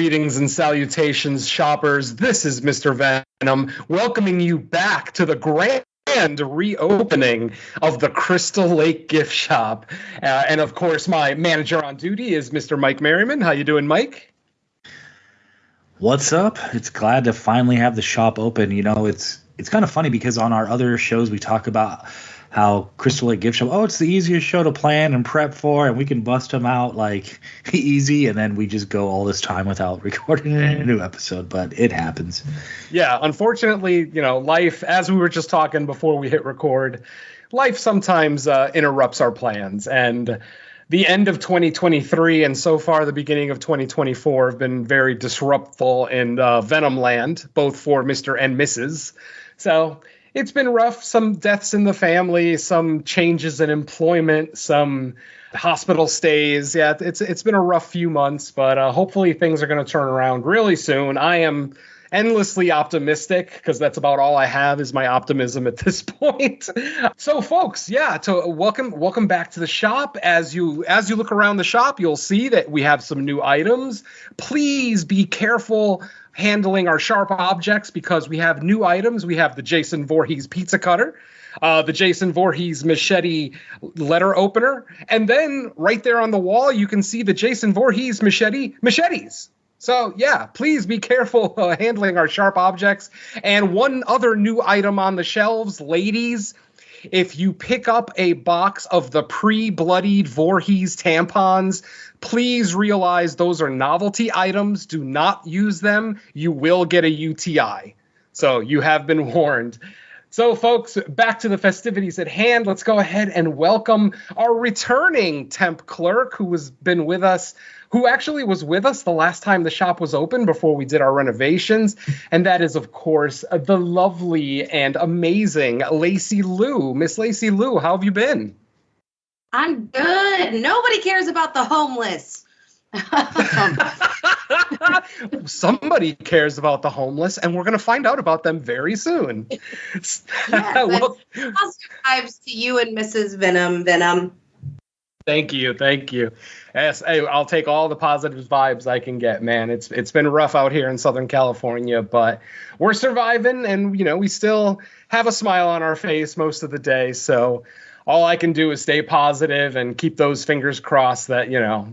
Greetings and salutations, shoppers. This is Mr. Venom, welcoming you back to the grand reopening of the Crystal Lake gift shop. And of course, my manager on duty is Mr. Mike Maryman. How you doing, Mike? What's up? It's glad to finally have the shop open. You know, it's kind of funny because on our other shows we talk about how Crystal Lake gift shop, it's the easiest show to plan and prep for, and we can bust them out like easy, and then we just go all this time without recording a new episode, but it happens. Yeah, unfortunately, life, as we were just talking before we hit record, life sometimes interrupts our plans, and the end of 2023 and so far the beginning of 2024 have been very disruptful in Venom land, both for Mr. and Mrs. So it's been rough. Some deaths in the family, some changes in employment, some hospital stays. Yeah, it's been a rough few months, but hopefully things are going to turn around really soon. I am endlessly optimistic because that's about all I have is my optimism at this point. So folks, welcome back to the shop. As you look around the shop, you'll see that we have some new items. Please be careful handling our sharp objects because we have new items. We have the Jason Voorhees pizza cutter, the Jason Voorhees machete letter opener, and then right there on the wall you can see the Jason Voorhees machetes. So yeah, please be careful handling our sharp objects. And one other new item on the shelves, ladies, if you pick up a box of the pre-bloodied Voorhees tampons, please realize those are novelty items. Do not use them. You will get a UTI. So you have been warned. So folks, back to the festivities at hand. Let's go ahead and welcome our returning temp clerk who actually was with us the last time the shop was open before we did our renovations. And that is, of course, the lovely and amazing Lacy Lou. Miss Lacy Lou, how have you been? I'm good. Nobody cares about the homeless. Somebody cares about the homeless, and we're going to find out about them very soon. Yes, positive vibes to you and Mrs. Venom. Thank you. Yes, I'll take all the positive vibes I can get, man. It's been rough out here in Southern California, but we're surviving, and we still have a smile on our face most of the day. So all I can do is stay positive and keep those fingers crossed that,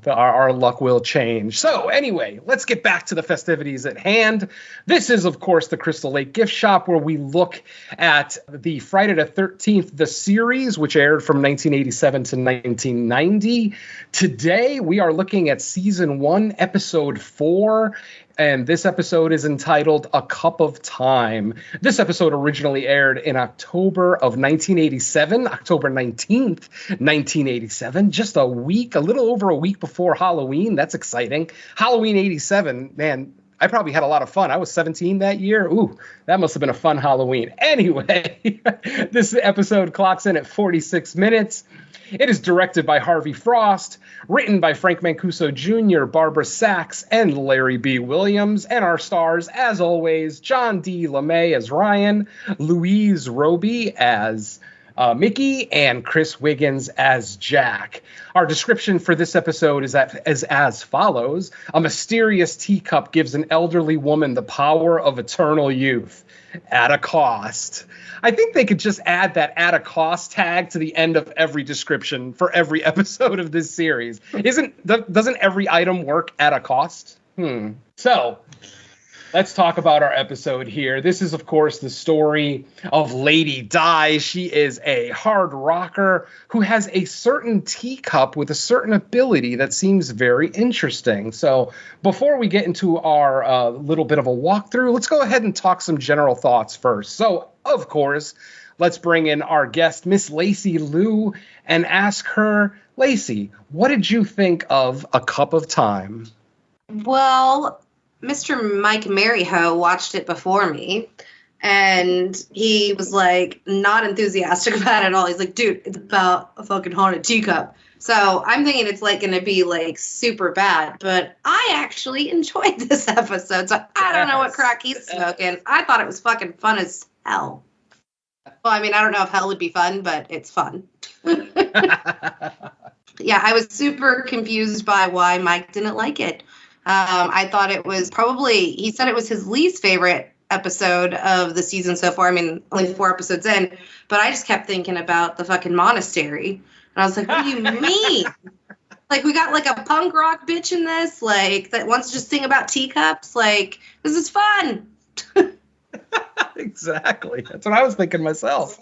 our luck will change. So anyway, let's get back to the festivities at hand. This is, of course, the Crystal Lake gift shop where we look at the Friday the 13th, the series, which aired from 1987 to 1990. Today, we are looking at season 1, episode 4. And this episode is entitled A Cup of Time. This episode originally aired in October of 1987, October 19th, 1987, just a little over a week before Halloween. That's exciting. Halloween 87, man, I probably had a lot of fun. I was 17 that year. Ooh, that must have been a fun Halloween. Anyway, this episode clocks in at 46 minutes. It is directed by Harvey Frost, written by Frank Mancuso Jr., Barbara Sachs, and Larry B. Williams, and our stars, as always, John D. LeMay as Ryan, Louise Roby as Mickey, and Chris Wiggins as Jack. Our description for this episode is as follows. A mysterious teacup gives an elderly woman the power of eternal youth at a cost. I think they could just add that at a cost tag to the end of every description for every episode of this series. Doesn't every item work at a cost? So let's talk about our episode here. This is, of course, the story of Lady Di. She is a hard rocker who has a certain teacup with a certain ability that seems very interesting. So before we get into our little bit of a walkthrough, let's go ahead and talk some general thoughts first. So, of course, let's bring in our guest, Miss Lacy Lou, and ask her, Lacy, what did you think of A Cup of Time? Well, Mr. Mike Maryho watched it before me, and he was, not enthusiastic about it at all. He's like, dude, it's about a fucking haunted teacup. So I'm thinking it's, going to be, super bad, but I actually enjoyed this episode, so I don't know what crack he's smoking. I thought it was fucking fun as hell. Well, I mean, I don't know if hell would be fun, but it's fun. Yeah, I was super confused by why Mike didn't like it. I thought it was probably, he said it was his least favorite episode of the season so far. I mean, only 4 episodes in, but I just kept thinking about the fucking monastery. And I was like, what do you mean? Like, we got like a punk rock bitch in this, like, that wants to just sing about teacups. Like, this is fun. Exactly. That's what I was thinking myself.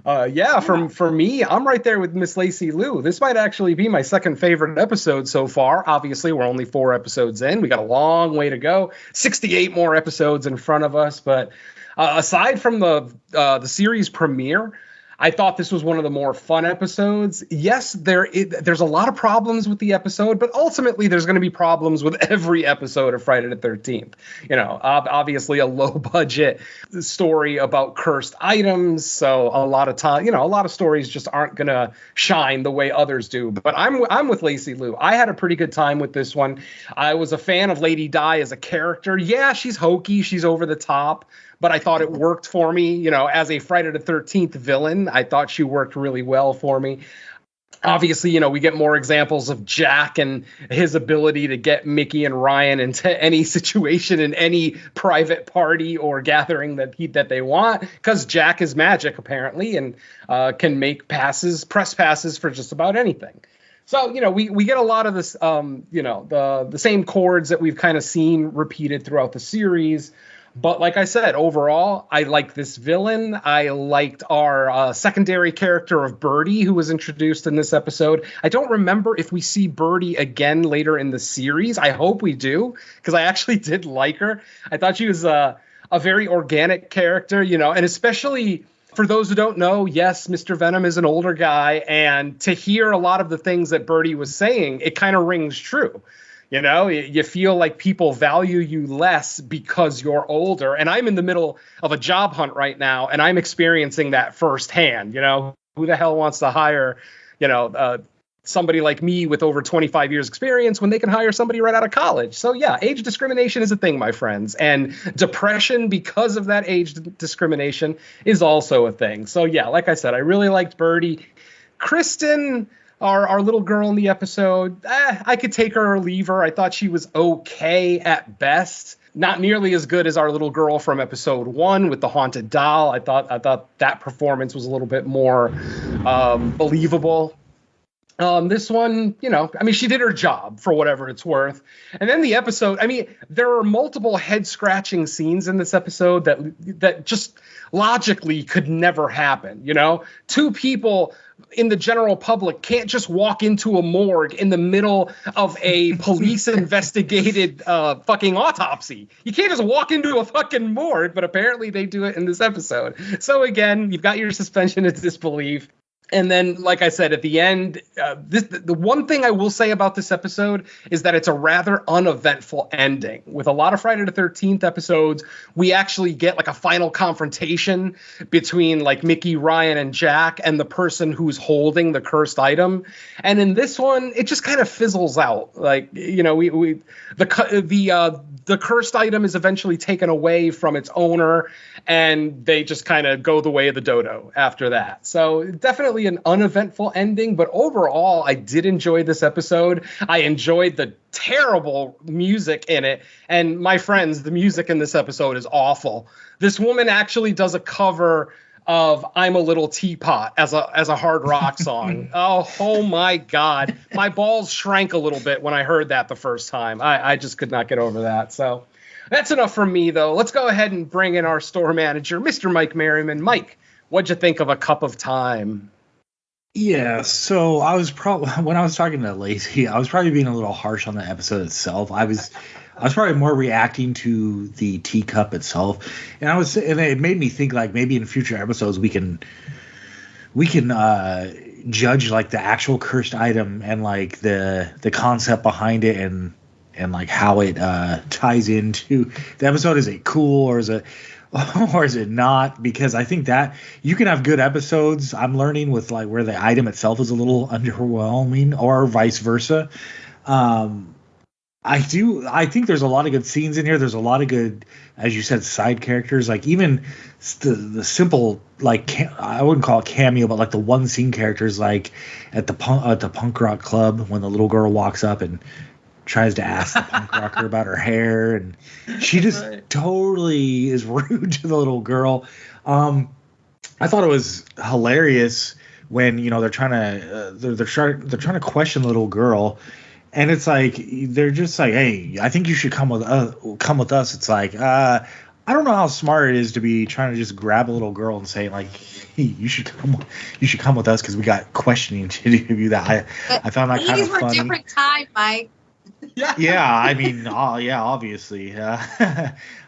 Yeah, for me, I'm right there with Miss Lacy Lou. This might actually be my second favorite episode so far. Obviously, we're only 4 episodes in. We got a long way to go. 68 more episodes in front of us. But aside from the series premiere, I thought this was one of the more fun episodes. Yes, there's a lot of problems with the episode, but ultimately there's going to be problems with every episode of Friday the 13th. You know, obviously a low budget story about cursed items, so a lot of time, you know, a lot of stories just aren't going to shine the way others do. But I'm with Lacy Lou. I had a pretty good time with this one. I was a fan of Lady Di as a character. Yeah, she's hokey, she's over the top, but I thought it worked for me, you know, as a Friday the 13th villain. I thought she worked really well for me. Obviously, you know, we get more examples of Jack and his ability to get Mickey and Ryan into any situation in any private party or gathering that they want, because Jack is magic, apparently, and can make press passes for just about anything. So, you know, we get a lot of this, you know, the same chords that we've kind of seen repeated throughout the series. But like I said, overall, I like this villain. I liked our secondary character of Birdie, who was introduced in this episode. I don't remember if we see Birdie again later in the series. I hope we do, because I actually did like her. I thought she was a very organic character, you know, and especially for those who don't know, yes, Mr. Venom is an older guy. And to hear a lot of the things that Birdie was saying, it kind of rings true. You know, you feel like people value you less because you're older. And I'm in the middle of a job hunt right now, and I'm experiencing that firsthand. You know, who the hell wants to hire, you know, somebody like me with over 25 years experience when they can hire somebody right out of college? So, yeah, age discrimination is a thing, my friends. And depression because of that age discrimination is also a thing. So, yeah, like I said, I really liked Birdie. Kristen, our little girl in the episode, I could take her or leave her. I thought she was okay at best. Not nearly as good as our little girl from episode 1 with the haunted doll. I thought that performance was a little bit more believable. This one, you know, I mean, she did her job for whatever it's worth. And then the episode, I mean, there are multiple head-scratching scenes in this episode that just logically could never happen, you know? 2 people in the general public can't just walk into a morgue in the middle of a police investigated fucking autopsy. You can't just walk into a fucking morgue, but apparently they do it in this episode. So again, you've got your suspension of disbelief. And then, like I said, at the end, the one thing I will say about this episode is that it's a rather uneventful ending. With a lot of Friday the 13th episodes, we actually get like a final confrontation between like Mickey, Ryan, and Jack and the person who's holding the cursed item. And in this one, it just kind of fizzles out. Like, you know, the cursed item is eventually taken away from its owner, and they just kind of go the way of the dodo after that. So definitely an uneventful ending, but overall, I did enjoy this episode. I enjoyed the terrible music in it, and my friends, the music in this episode is awful. This woman actually does a cover of "I'm a Little Teapot" as a hard rock song. Oh my God. My balls shrank a little bit when I heard that the first time. I just could not get over that. So that's enough from me, though. Let's go ahead and bring in our store manager, Mr. Mike Maryman. Mike, what'd you think of A Cup of Time? Yeah, so I was when I was talking to Lacy, I was probably being a little harsh on the episode itself. I was probably more reacting to the teacup itself, and it made me think like maybe in future episodes we can judge like the actual cursed item and like the concept behind it and like how it ties into the episode. Is it cool or is it not? Because I think that you can have good episodes, I'm learning, with like where the item itself is a little underwhelming or vice versa. I think there's a lot of good scenes in here. There's a lot of good, as you said, side characters. Like even the simple, like, I wouldn't call it cameo, but like the one scene characters, like at the punk rock club when the little girl walks up and tries to ask the punk rocker about her hair, and she just totally is rude to the little girl. I thought it was hilarious when they're trying to question the little girl, and it's like they're just like, hey, I think you should come with us. It's like I don't know how smart it is to be trying to just grab a little girl and say like, hey, you should come with us because we got questioning to do. That I found that kind of funny. 80s were a different time, Mike. Yeah, I mean, obviously.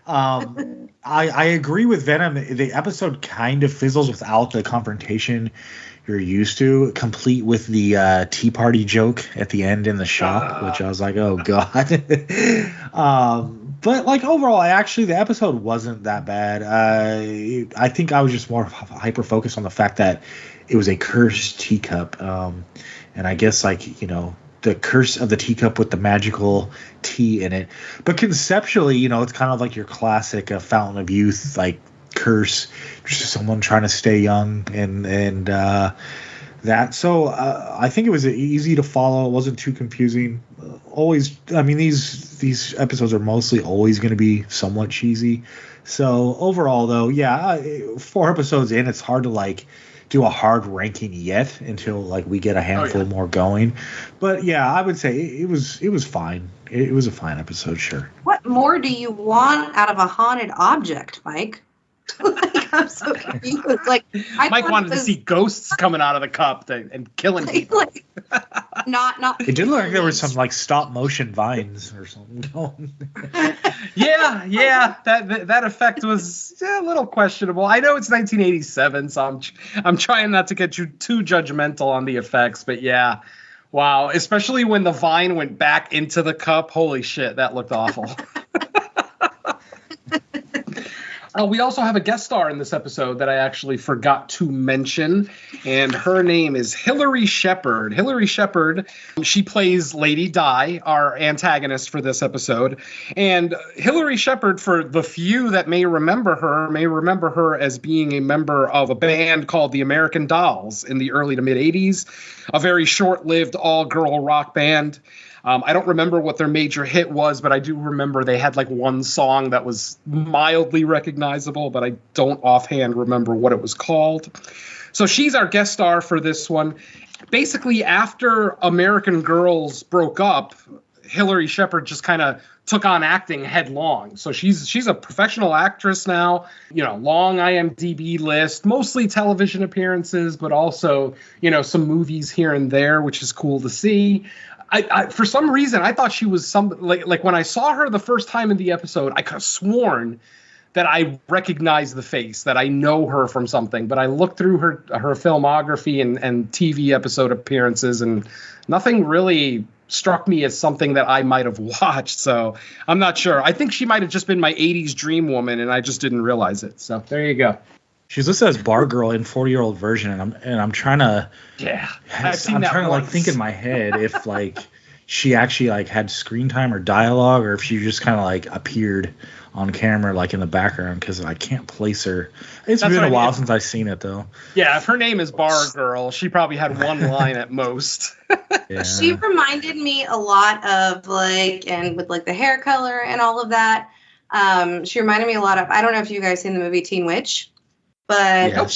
I agree with Venom. The episode kind of fizzles without the confrontation you're used to, complete with the tea party joke at the end in the shop, which I was like, oh god. But like overall, the episode wasn't that bad. I think I was just more hyper focused on the fact that it was a cursed teacup, and I guess the curse of the teacup with the magical tea in it. But conceptually, it's kind of like your classic fountain of youth, like curse, just someone trying to stay young and that. So I think it was easy to follow. It wasn't too confusing. These episodes are mostly always going to be somewhat cheesy. So overall, though, 4 episodes in, it's hard to do a hard ranking yet until we get a handful more going. But I would say it was fine. It was a fine episode, sure. What more do you want out of a haunted object, Mike? I'm so confused. Mike wanted to see ghosts coming out of the cup and killing people. Not. It did look like there was some stop motion vines or something going. Yeah. That effect was a little questionable. I know it's 1987, so I'm trying not to get you too judgmental on the effects, but yeah. Wow, especially when the vine went back into the cup. Holy shit, that looked awful. We also have a guest star in this episode that I actually forgot to mention, and her name is Hilary Shepard. Hilary Shepard, she plays Lady Di, our antagonist for this episode. And Hilary Shepard, for the few that may remember her as being a member of a band called the American Dolls in the early to mid 80s, a very short-lived all-girl rock band. I don't remember what their major hit was, but I do remember they had one song that was mildly recognizable, but I don't offhand remember what it was called. So she's our guest star for this one. Basically, after American Girls broke up, Hilary Shepard just kind of took on acting headlong. So she's a professional actress now, long IMDb list, mostly television appearances, but also, some movies here and there, which is cool to see. I for some reason, I thought she was like when I saw her the first time in the episode, I could have sworn that I recognized the face, that I know her from something. But I looked through her filmography and TV episode appearances, and nothing really struck me as something that I might have watched. So I'm not sure. I think she might have just been my 80s dream woman, and I just didn't realize it. So there you go. She's listed as Bar Girl in 40-year-old version, and I'm trying to think in my head if she actually had screen time or dialogue, or if she just kind of appeared on camera in the background, because I can't place her. It's been a while since I've seen it though. Yeah, if her name is Bar Girl, she probably had one line at most. Yeah. She reminded me a lot of and with the hair color and all of that. She reminded me a lot of, I don't know if you guys seen the movie Teen Witch. But yes.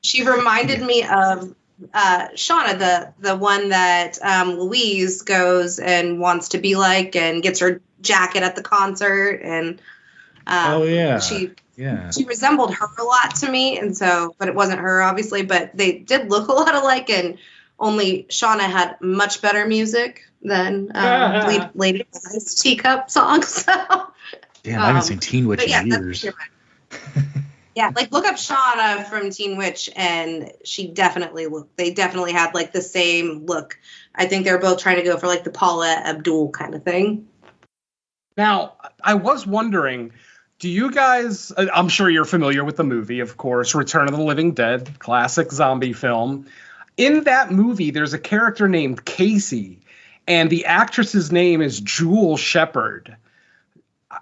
She reminded me of Shauna, the one that Louise goes and wants to be like and gets her jacket at the concert, and she resembled her a lot to me, and so, but it wasn't her obviously, but they did look a lot alike, and only Shauna had much better music than Lady Di's Teacup song. So damn, I haven't seen Teen Witch in years. Yeah, look up Shauna from Teen Witch, and they definitely had the same look. I think they were both trying to go for the Paula Abdul kind of thing. Now, I was wondering, do you guys, I'm sure you're familiar with the movie, of course, Return of the Living Dead, classic zombie film. In that movie, there's a character named Casey, and the actress's name is Jewel Shepard.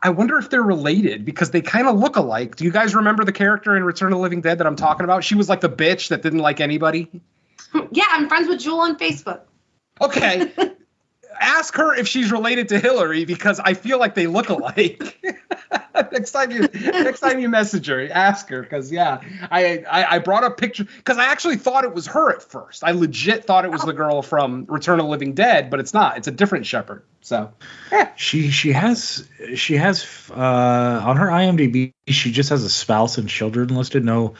I wonder if they're related, because they kind of look alike. Do you guys remember the character in Return of the Living Dead that I'm talking about? She was the bitch that didn't like anybody. Yeah, I'm friends with Jewel on Facebook. Okay. ask her if she's related to Hillary, because I feel like they look alike. next time you message her, ask her, because I brought up picture because I actually thought it was her at first. I legit thought it was the girl from Return of the Living Dead, but it's not. It's a different Shepherd. So she has on her IMDb she just has a spouse and children listed. No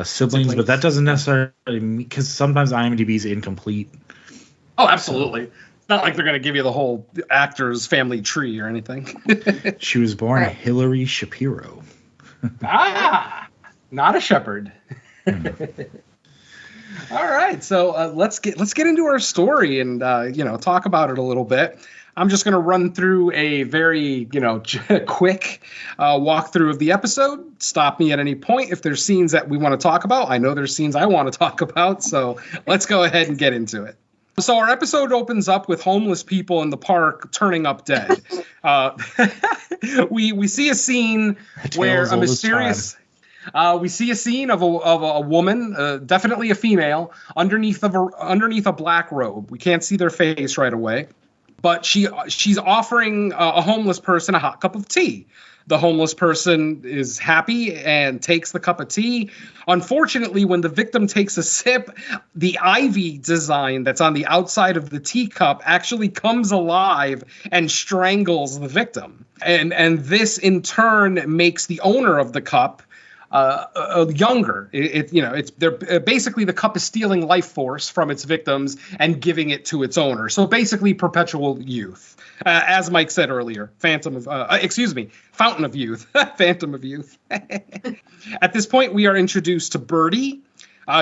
siblings, but that doesn't necessarily mean, because sometimes IMDb is incomplete. Oh, absolutely. It's not like they're going to give you the whole actor's family tree or anything. She was born Hillary Shapiro. Not a Shepherd. All right, so let's get into our story and talk about it a little bit. I'm just going to run through a very quick walkthrough of the episode. Stop me at any point if there's scenes that we want to talk about. I know there's scenes I want to talk about, so let's go ahead and get into it. So our episode opens up with homeless people in the park turning up dead. We see a scene where a mysterious. We see a scene of a woman, definitely a female, underneath a black robe. We can't see their face right away, but she's offering a homeless person a hot cup of tea. The homeless person is happy and takes the cup of tea. Unfortunately, when the victim takes a sip, the ivy design that's on the outside of the teacup actually comes alive and strangles the victim. And this in turn makes the owner of the cup younger. They're basically, the cup is stealing life force from its victims and giving it to its owner. So basically, perpetual youth. As Mike said earlier, Fountain of Youth, Phantom of Youth. At this point, we are introduced to Birdie.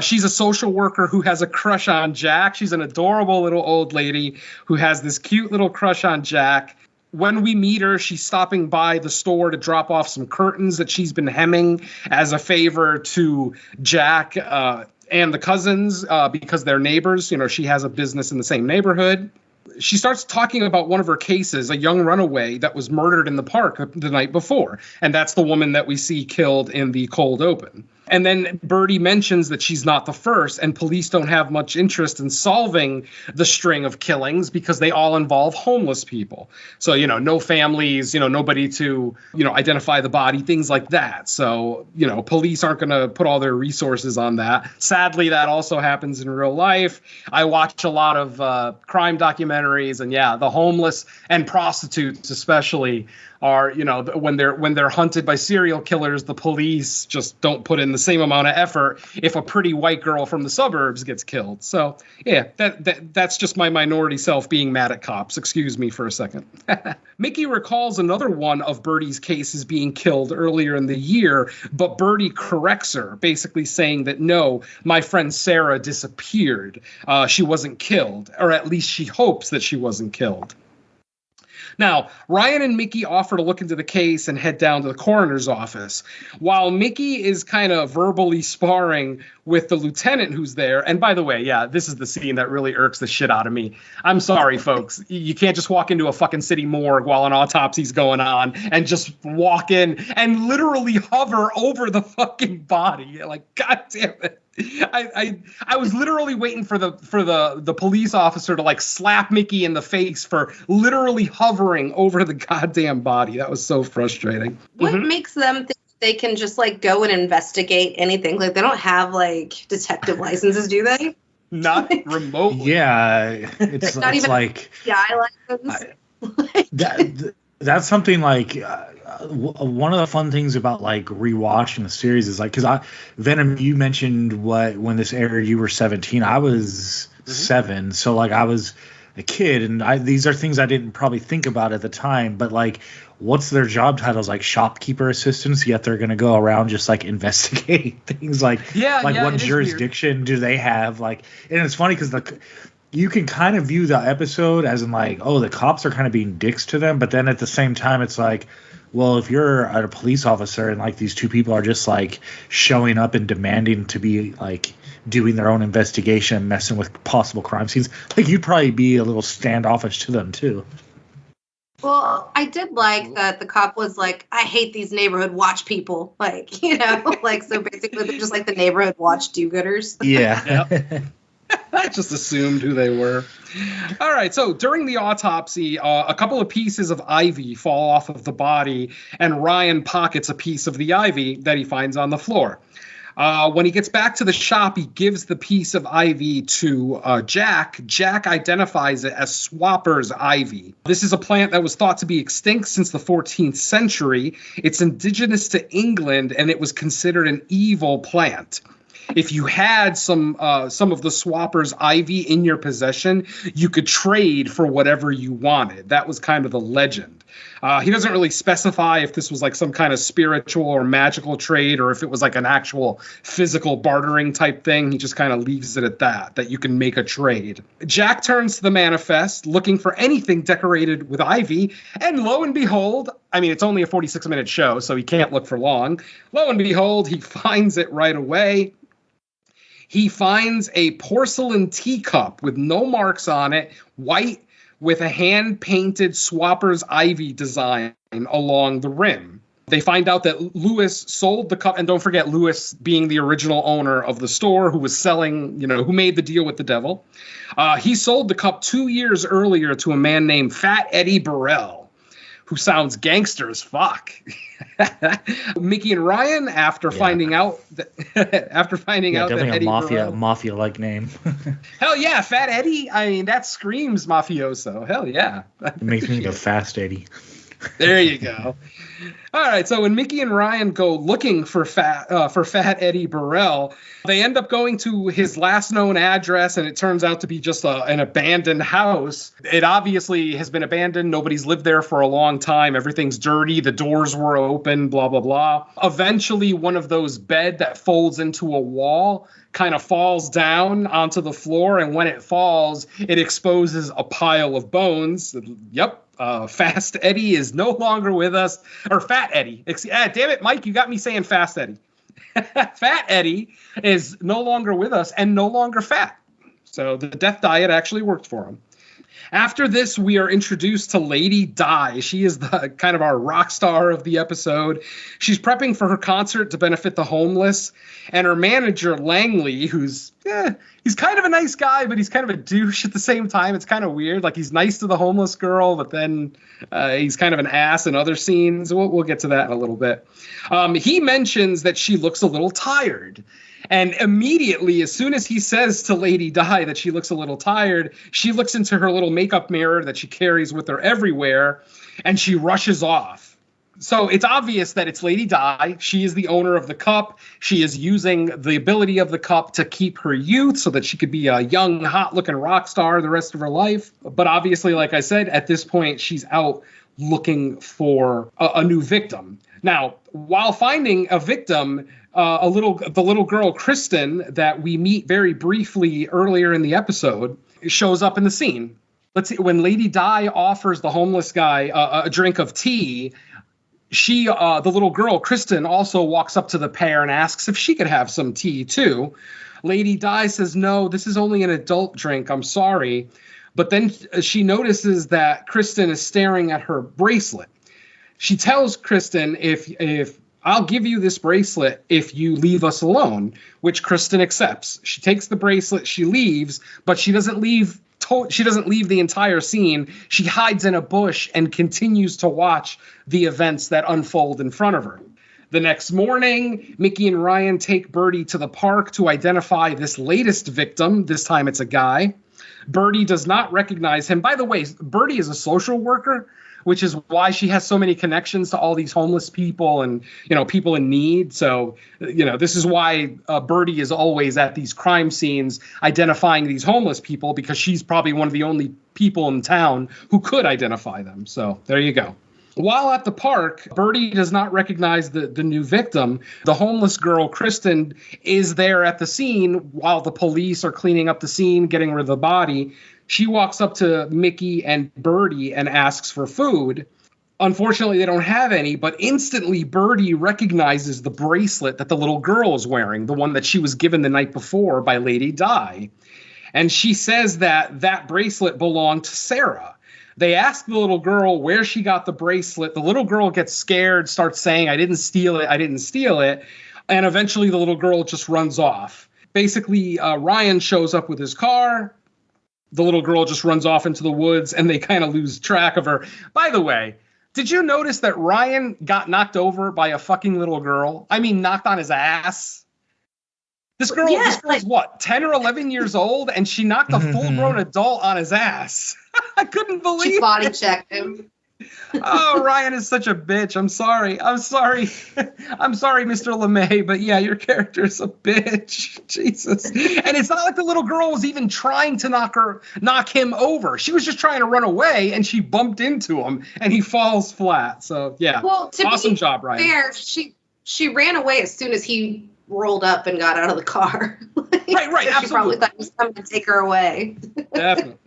She's a social worker who has a crush on Jack. She's an adorable little old lady who has this cute little crush on Jack. When we meet her, she's stopping by the store to drop off some curtains that she's been hemming as a favor to Jack and the cousins because they're neighbors. She has a business in the same neighborhood. She starts talking about one of her cases, a young runaway that was murdered in the park the night before. And that's the woman that we see killed in the cold open. And then Birdie mentions that she's not the first, and police don't have much interest in solving the string of killings because they all involve homeless people. So, no families, nobody to, identify the body, things like that. So, police aren't going to put all their resources on that. Sadly, that also happens in real life. I watch a lot of crime documentaries, and the homeless and prostitutes especially are, when they're hunted by serial killers, the police just don't put in the same amount of effort if a pretty white girl from the suburbs gets killed. So that's just my minority self being mad at cops. Excuse me for a second. Mickey recalls another one of Birdie's cases being killed earlier in the year, but Birdie corrects her, basically saying that no, my friend Sarah disappeared. She wasn't killed, or at least she hopes that she wasn't killed. Now, Ryan and Mickey offer to look into the case and head down to the coroner's office. While Mickey is kind of verbally sparring with the lieutenant who's there. And by the way, this is the scene that really irks the shit out of me. I'm sorry, folks. You can't just walk into a fucking city morgue while an autopsy's going on and just walk in and literally hover over the fucking body. Like, God damn it. I was literally waiting for the police officer to slap Mickey in the face for literally hovering over the goddamn body. That was so frustrating. What makes them think they can just go and investigate anything? They don't have detective licenses, do they? Not remotely. Yeah, it's not even like PI license. That's something one of the fun things about rewatching the series is because Venom, you mentioned when this aired you were 17. I was 7, so I was a kid, and these are things I didn't probably think about at the time, but what's their job titles? Shopkeeper assistants, yet they're going to go around just investigate things what jurisdiction do they have, and it's funny because you can kind of view the episode as in the cops are kind of being dicks to them, but then at the same time it's well, if you're a police officer and these two people are just showing up and demanding to be doing their own investigation and messing with possible crime scenes, you'd probably be a little standoffish to them too. Well, I did like that the cop was I hate these neighborhood watch people. So basically they're just the neighborhood watch do-gooders. Yeah. I just assumed who they were. All right, so during the autopsy, a couple of pieces of ivy fall off of the body, and Ryan pockets a piece of the ivy that he finds on the floor. When he gets back to the shop, he gives the piece of ivy to Jack. Jack identifies it as Swapper's ivy. This is a plant that was thought to be extinct since the 14th century. It's indigenous to England, and it was considered an evil plant. If you had some of the Swapper's ivy in your possession, you could trade for whatever you wanted. That was kind of the legend. He doesn't really specify if this was like some kind of spiritual or magical trade or if it was like an actual physical bartering type thing. He just kind of leaves it at that you can make a trade. Jack turns to the manifest looking for anything decorated with ivy, and lo and behold, I mean, it's only a 46-minute show, so he can't look for long. Lo and behold, he finds it right away. He finds a porcelain teacup with no marks on it, white, with a hand-painted Swapper's ivy design along the rim. They find out that Lewis sold the cup, and don't forget Lewis being the original owner of the store who was selling, who made the deal with the devil. He sold the cup 2 years earlier to a man named Fat Eddie Burrell, who sounds gangster as fuck. Mickey and Ryan, after finding out that Eddie Burrell, mafia-like name. Hell yeah, Fat Eddie. I mean, that screams mafioso. Hell yeah. It makes me think of Fast Eddie. There you go. All right, so when Mickey and Ryan go looking for Fat Eddie Burrell, they end up going to his last known address, and it turns out to be just an abandoned house. It obviously has been abandoned. Nobody's lived there for a long time. Everything's dirty. The doors were open, blah, blah, blah. Eventually, one of those bed that folds into a wall kind of falls down onto the floor, and when it falls, it exposes a pile of bones. Yep. Fast Eddie is no longer with us, or Fat Eddie. Damn it, Mike, you got me saying Fast Eddie. Fat Eddie is no longer with us and no longer fat. So the death diet actually worked for him. After this, we are introduced to Lady Di. She is the kind of our rock star of the episode. She's prepping for her concert to benefit the homeless. And her manager, Langley, he's kind of a nice guy, but he's kind of a douche at the same time. It's kind of weird. Like, he's nice to the homeless girl, but then he's kind of an ass in other scenes. We'll get to that in a little bit. He mentions that she looks a little tired. And immediately, as soon as he says to Lady Di that she looks a little tired, she looks into her little makeup mirror that she carries with her everywhere, and she rushes off. So it's obvious that it's Lady Di. She is the owner of the cup. She is using the ability of the cup to keep her youth so that she could be a young, hot-looking rock star the rest of her life. But obviously, like I said, at this point, she's out looking for a new victim. Now, while finding a victim, the little girl, Kristen, that we meet very briefly earlier in the episode, shows up in the scene. Let's see, when Lady Di offers the homeless guy a drink of tea, the little girl, Kristen, also walks up to the pair and asks if she could have some tea too. Lady Di says, "No, this is only an adult drink. I'm sorry." But then she notices that Kristen is staring at her bracelet. She tells Kristen, if I'll give you this bracelet if you leave us alone, which Kristen accepts. She takes the bracelet, she leaves, but she doesn't leave the entire scene. She hides in a bush and continues to watch the events that unfold in front of her. The next morning, Mickey and Ryan take Birdie to the park to identify this latest victim. This time it's a guy. Birdie does not recognize him. By the way, Birdie is a social worker, which is why she has so many connections to all these homeless people and, people in need. So, this is why Birdie is always at these crime scenes identifying these homeless people, because she's probably one of the only people in town who could identify them. So there you go. While at the park, Birdie does not recognize the new victim. The homeless girl, Kristen, is there at the scene while the police are cleaning up the scene, getting rid of the body. She walks up to Mickey and Birdie and asks for food. Unfortunately, they don't have any, but instantly Birdie recognizes the bracelet that the little girl is wearing, the one that she was given the night before by Lady Di. And she says that bracelet belonged to Sarah. They ask the little girl where she got the bracelet. The little girl gets scared, starts saying, "I didn't steal it, I didn't steal it." And eventually the little girl just runs off. basically, Ryan shows up with his car. The little girl just runs off into the woods, and they kind of lose track of her. By the way, did you notice that Ryan got knocked over by a fucking little girl? I mean, knocked on his ass. This girl's what, 10 or 11 years old, and she knocked a full-grown adult on his ass. I couldn't believe she body checked him. Oh, Ryan is such a bitch. I'm sorry. I'm sorry, Mr. LeMay, but yeah, your character is a bitch. Jesus. And it's not like the little girl was even trying to knock him over. She was just trying to run away, and she bumped into him, and he falls flat. So yeah, well, awesome job, Ryan. Fair, she ran away as soon as he rolled up and got out of the car. Right, absolutely. She probably thought he was coming to take her away. Definitely.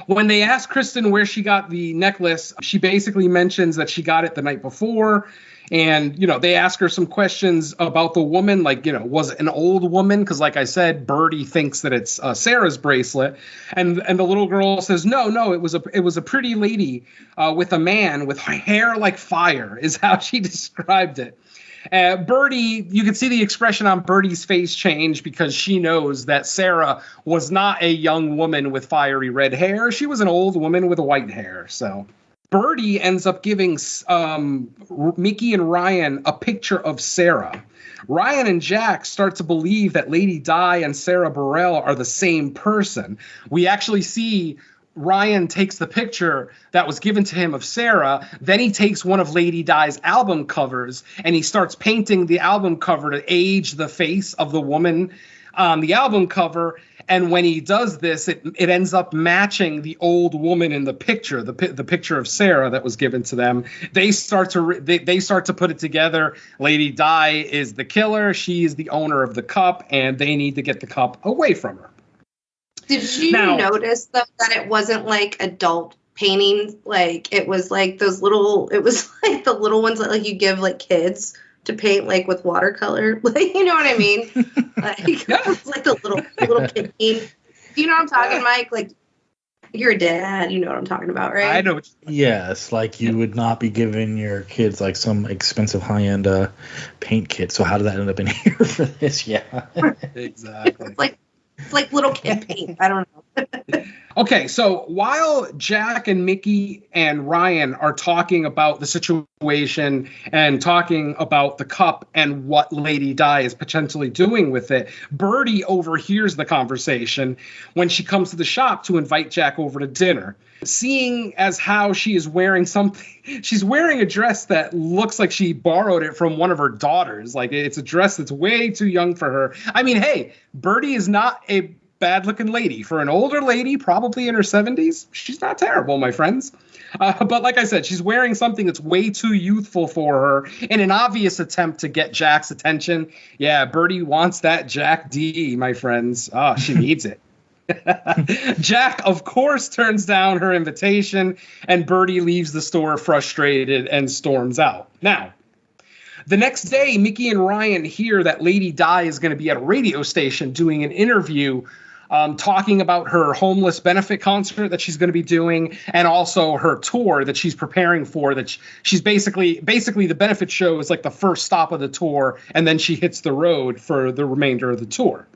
When they ask Kristen where she got the necklace, she basically mentions that she got it the night before. And, they ask her some questions about the woman, like, was it an old woman? Because, like I said, Birdie thinks that it's Sarah's bracelet. And the little girl says, no, it was a pretty lady with a man with hair like fire, is how she described it. Birdie, you can see the expression on Birdie's face change because she knows that Sarah was not a young woman with fiery red hair. She was an old woman with white hair. So Birdie ends up giving Mickey and Ryan a picture of Sarah. Ryan and Jack start to believe that Lady Di and Sarah Burrell are the same person. We actually see Ryan takes the picture that was given to him of Sarah. Then he takes one of Lady Di's album covers and he starts painting the album cover to age the face of the woman on the album cover. And when he does this, it ends up matching the old woman in the picture, the picture of Sarah that was given to them. They start to put it together. Lady Di is the killer. She is the owner of the cup, and they need to get the cup away from her. Did you notice though that it wasn't like adult paintings? Like it was like the little ones that like you give like kids to paint like with watercolor. Like, you know what I mean? Like it's like the little kid paint. You know what I'm talking, Mike? Like you're a dad, you know what I'm talking about, right? I know. Yes, like you would not be giving your kids like some expensive high-end paint kit. So how did that end up in here for this? Yeah. Exactly. It's like little kid paint. I don't know. Okay, so while Jack and Mickey and Ryan are talking about the situation and talking about the cup and what Lady Di is potentially doing with it, Birdie overhears the conversation when she comes to the shop to invite Jack over to dinner. Seeing as how she is wearing she's wearing a dress that looks like she borrowed it from one of her daughters. Like it's a dress that's way too young for her. I mean, hey, Birdie is not a bad-looking lady. For an older lady, probably in her 70s, she's not terrible, my friends. But like I said, she's wearing something that's way too youthful for her in an obvious attempt to get Jack's attention. Yeah, Birdie wants that Jack D, my friends. Oh, she needs it. Jack, of course, turns down her invitation, and Birdie leaves the store frustrated and storms out. Now, the next day, Mickey and Ryan hear that Lady Di is going to be at a radio station doing an interview talking about her homeless benefit concert that she's going to be doing and also her tour that she's preparing for. That she's basically the benefit show is like the first stop of the tour, and then she hits the road for the remainder of the tour.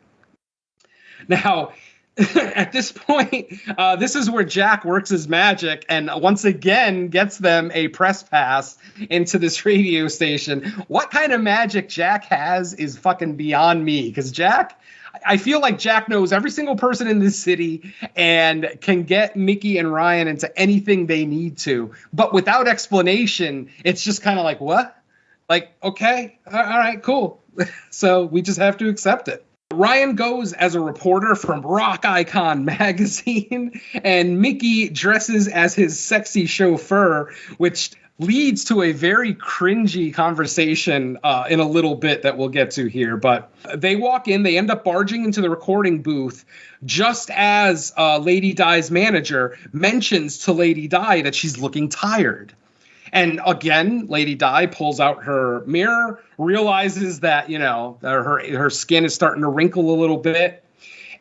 Now, at this point, this is where Jack works his magic and once again gets them a press pass into this radio station. What kind of magic Jack has is fucking beyond me, because I feel like Jack knows every single person in this city and can get Mickey and Ryan into anything they need to. But without explanation, it's just kind of like, what? Like, okay, all right, cool. So we just have to accept it. Ryan goes as a reporter from Rock Icon magazine, and Mickey dresses as his sexy chauffeur, which leads to a very cringy conversation in a little bit that we'll get to here. But they walk in, they end up barging into the recording booth just as Lady Di's manager mentions to Lady Di that she's looking tired. And again, Lady Di pulls out her mirror, realizes that, her skin is starting to wrinkle a little bit.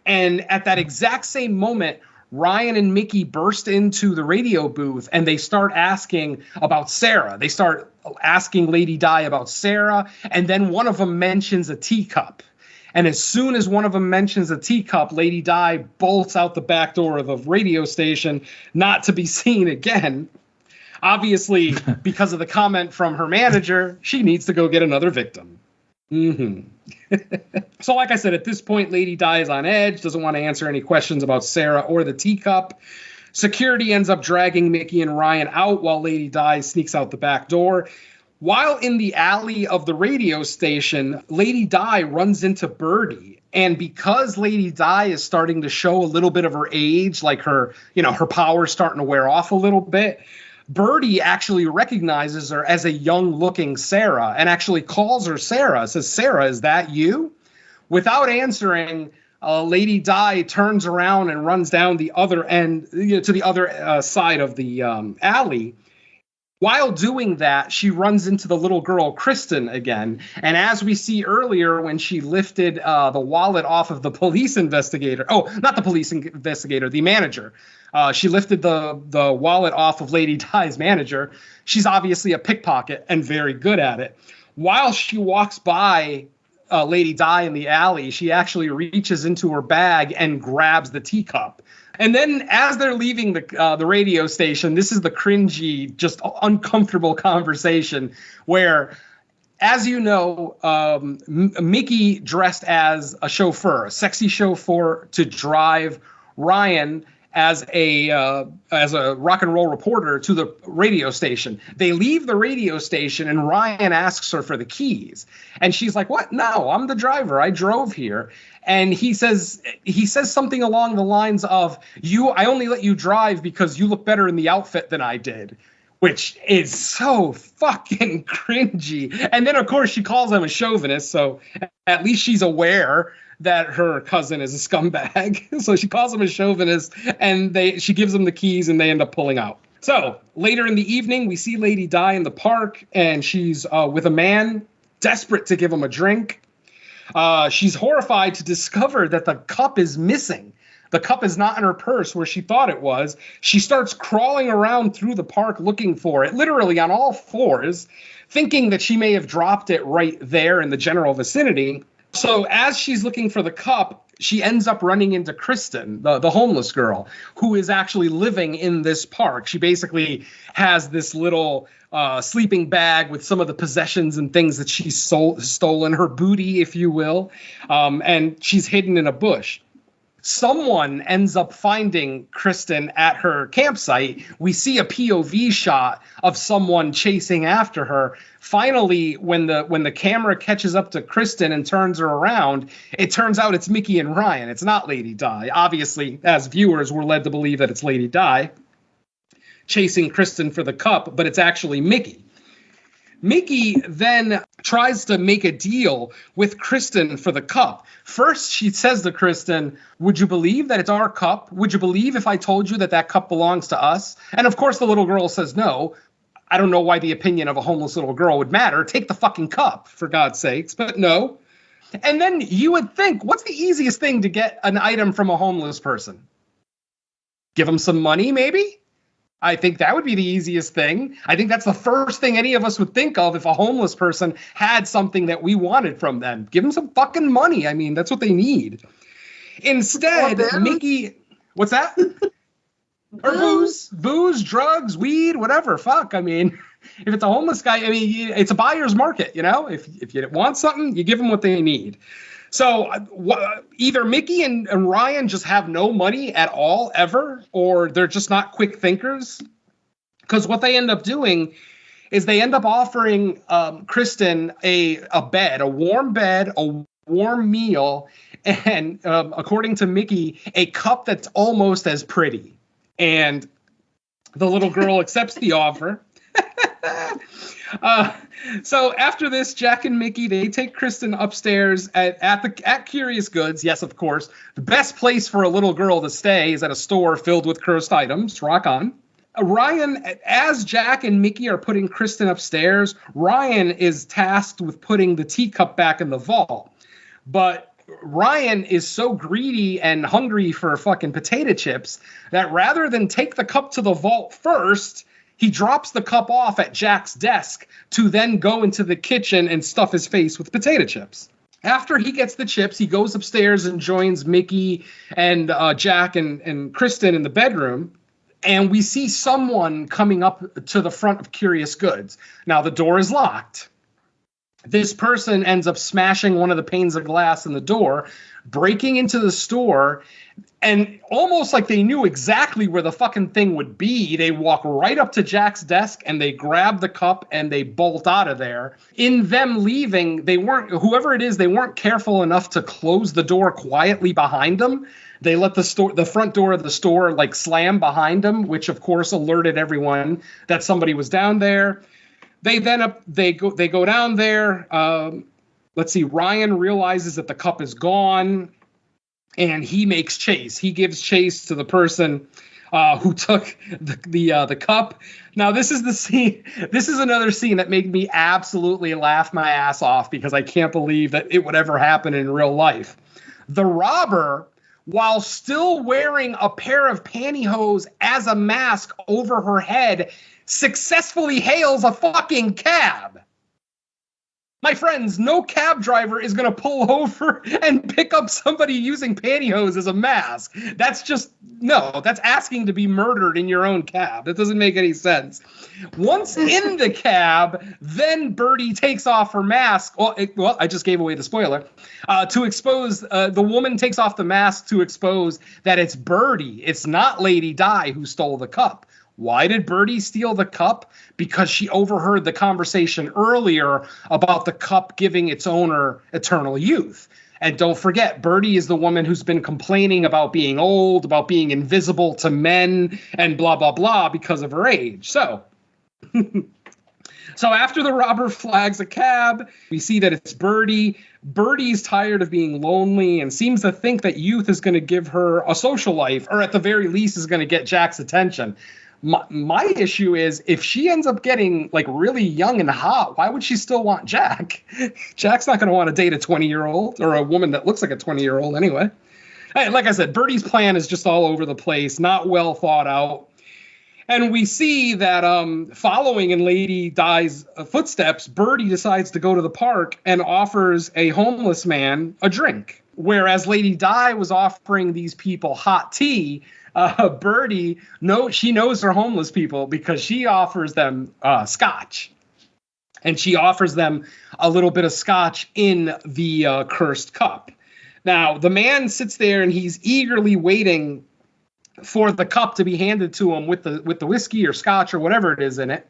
And at that exact same moment, Ryan and Mickey burst into the radio booth and they start asking about Sarah. They start asking Lady Di about Sarah. And then one of them mentions a teacup. And as soon as one of them mentions a teacup, Lady Di bolts out the back door of the radio station, not to be seen again. Obviously, because of the comment from her manager, she needs to go get another victim. So like I said, at this point, Lady Di is on edge, doesn't want to answer any questions about Sarah or the teacup. Security ends up dragging Mickey and Ryan out while Lady Di sneaks out the back door. While in the alley of the radio station, Lady Di runs into Birdie. And because Lady Di is starting to show a little bit of her age, like her power's starting to wear off a little bit, Birdie actually recognizes her as a young-looking Sarah and actually calls her Sarah, says, "Sarah, is that you?" Without answering, Lady Di turns around and runs down the other end, to the other side of the alley. While doing that, she runs into the little girl, Kristen, again. And as we see earlier, when she lifted the wallet off of the police investigator. Oh, not the police investigator, the manager. She lifted the wallet off of Lady Di's manager. She's obviously a pickpocket and very good at it. While she walks by Lady Di in the alley, she actually reaches into her bag and grabs the teacup. And then as they're leaving the radio station, this is the cringy, just uncomfortable conversation where, as you know, Mickey dressed as a chauffeur, a sexy chauffeur to drive Ryan as a rock and roll reporter to the radio station. They leave the radio station and Ryan asks her for the keys. And she's like, "What? No, I'm the driver. I drove here." And he says something along the lines of, I only let you drive because you look better in the outfit than I did, which is so fucking cringy. And then, of course, she calls him a chauvinist. So at least she's aware that her cousin is a scumbag. So she calls him a chauvinist and she gives him the keys and they end up pulling out. So later in the evening, we see Lady Di in the park and she's with a man desperate to give him a drink. She's horrified to discover that the cup is missing. The cup is not in her purse where she thought it was. She starts crawling around through the park looking for it, literally on all fours, thinking that she may have dropped it right there in the general vicinity. So as she's looking for the cup, she ends up running into Kristen, the homeless girl, who is actually living in this park. She basically has this little sleeping bag with some of the possessions and things that she's stolen, her booty, if you will, and she's hidden in a bush. Someone ends up finding Kristen at her campsite. We see a POV shot of someone chasing after her. Finally, when the camera catches up to Kristen and turns her around, it turns out it's Mickey and Ryan. It's not Lady Di. Obviously, as viewers, we're led to believe that it's Lady Di chasing Kristen for the cup, but it's actually Mickey. Mickey then tries to make a deal with Kristen for the cup. First, she says to Kristen, "Would you believe that it's our cup? Would you believe if I told you that that cup belongs to us?" And of course, the little girl says no. I don't know why the opinion of a homeless little girl would matter. Take the fucking cup, for God's sakes, but no. And then you would think, what's the easiest thing to get an item from a homeless person? Give them some money, maybe? I think that would be the easiest thing. I think that's the first thing any of us would think of if a homeless person had something that we wanted from them. Give them some fucking money. I mean, that's what they need. Instead, Mickey... What's that? Or booze, drugs, weed, whatever. Fuck, I mean, if it's a homeless guy, I mean, it's a buyer's market, you know? If you want something, you give them what they need. So either Mickey and Ryan just have no money at all, ever, or they're just not quick thinkers. Because what they end up doing is they end up offering Kristen a bed, a warm meal, and according to Mickey, a cup that's almost as pretty. And the little girl accepts the offer. So after this, Jack and Mickey, they take Kristen upstairs at Curious Goods. Yes, of course. The best place for a little girl to stay is at a store filled with cursed items. Rock on. Ryan, as Jack and Mickey are putting Kristen upstairs, Ryan is tasked with putting the teacup back in the vault. But Ryan is so greedy and hungry for fucking potato chips that rather than take the cup to the vault first, he drops the cup off at Jack's desk to then go into the kitchen and stuff his face with potato chips. After he gets the chips, he goes upstairs and joins Mickey and Jack and Kristen in the bedroom. And we see someone coming up to the front of Curious Goods. Now, the door is locked. This person ends up smashing one of the panes of glass in the door, breaking into the store, and almost like they knew exactly where the fucking thing would be, they walk right up to Jack's desk and they grab the cup and they bolt out of there. In them leaving, whoever it is, they weren't careful enough to close the door quietly behind them. They let the front door of the store like slam behind them, which of course alerted everyone that somebody was down there. They go down there. Let's see. Ryan realizes that the cup is gone, and he makes chase. He gives chase to the person who took the cup. Now, this is the scene. This is another scene that made me absolutely laugh my ass off because I can't believe that it would ever happen in real life. The robber, while still wearing a pair of pantyhose as a mask over her head, successfully hails a fucking cab. My friends, no cab driver is going to pull over and pick up somebody using pantyhose as a mask. That's asking to be murdered in your own cab. That doesn't make any sense. Once in the cab, then Birdie takes off her mask. Well, I just gave away the spoiler. To expose, the woman takes off the mask to expose that it's Birdie. It's not Lady Di who stole the cup. Why did Birdie steal the cup? Because she overheard the conversation earlier about the cup giving its owner eternal youth. And don't forget, Birdie is the woman who's been complaining about being old, about being invisible to men, and blah, blah, blah because of her age. So after the robber flags a cab, we see that it's Birdie. Birdie's tired of being lonely and seems to think that youth is going to give her a social life, or at the very least is going to get Jack's attention. My issue is if she ends up getting like really young and hot, why would she still want Jack? Jack's not going to want to date a 20-year-old or a woman that looks like a 20-year-old anyway. Hey, like I said, Birdie's plan is just all over the place, not well thought out. And we see that following in Lady Di's footsteps, Birdie decides to go to the park and offers a homeless man a drink. Whereas Lady Di was offering these people hot tea, Birdie, she knows her homeless people because she offers them scotch. And she offers them a little bit of scotch in the cursed cup. Now, the man sits there and he's eagerly waiting for the cup to be handed to him with the whiskey or scotch or whatever it is in it.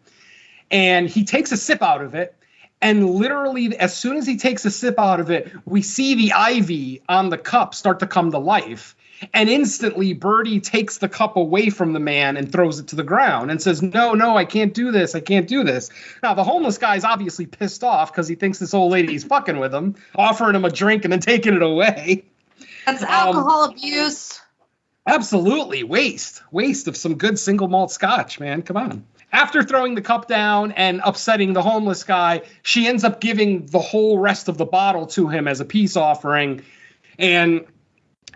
And he takes a sip out of it. And literally, as soon as he takes a sip out of it, we see the ivy on the cup start to come to life. And instantly, Birdie takes the cup away from the man and throws it to the ground and says, no, I can't do this. I can't do this. Now, the homeless guy's obviously pissed off because he thinks this old lady's fucking with him, offering him a drink and then taking it away. That's alcohol abuse. Absolutely. Waste of some good single malt scotch, man. Come on. After throwing the cup down and upsetting the homeless guy, she ends up giving the whole rest of the bottle to him as a peace offering. And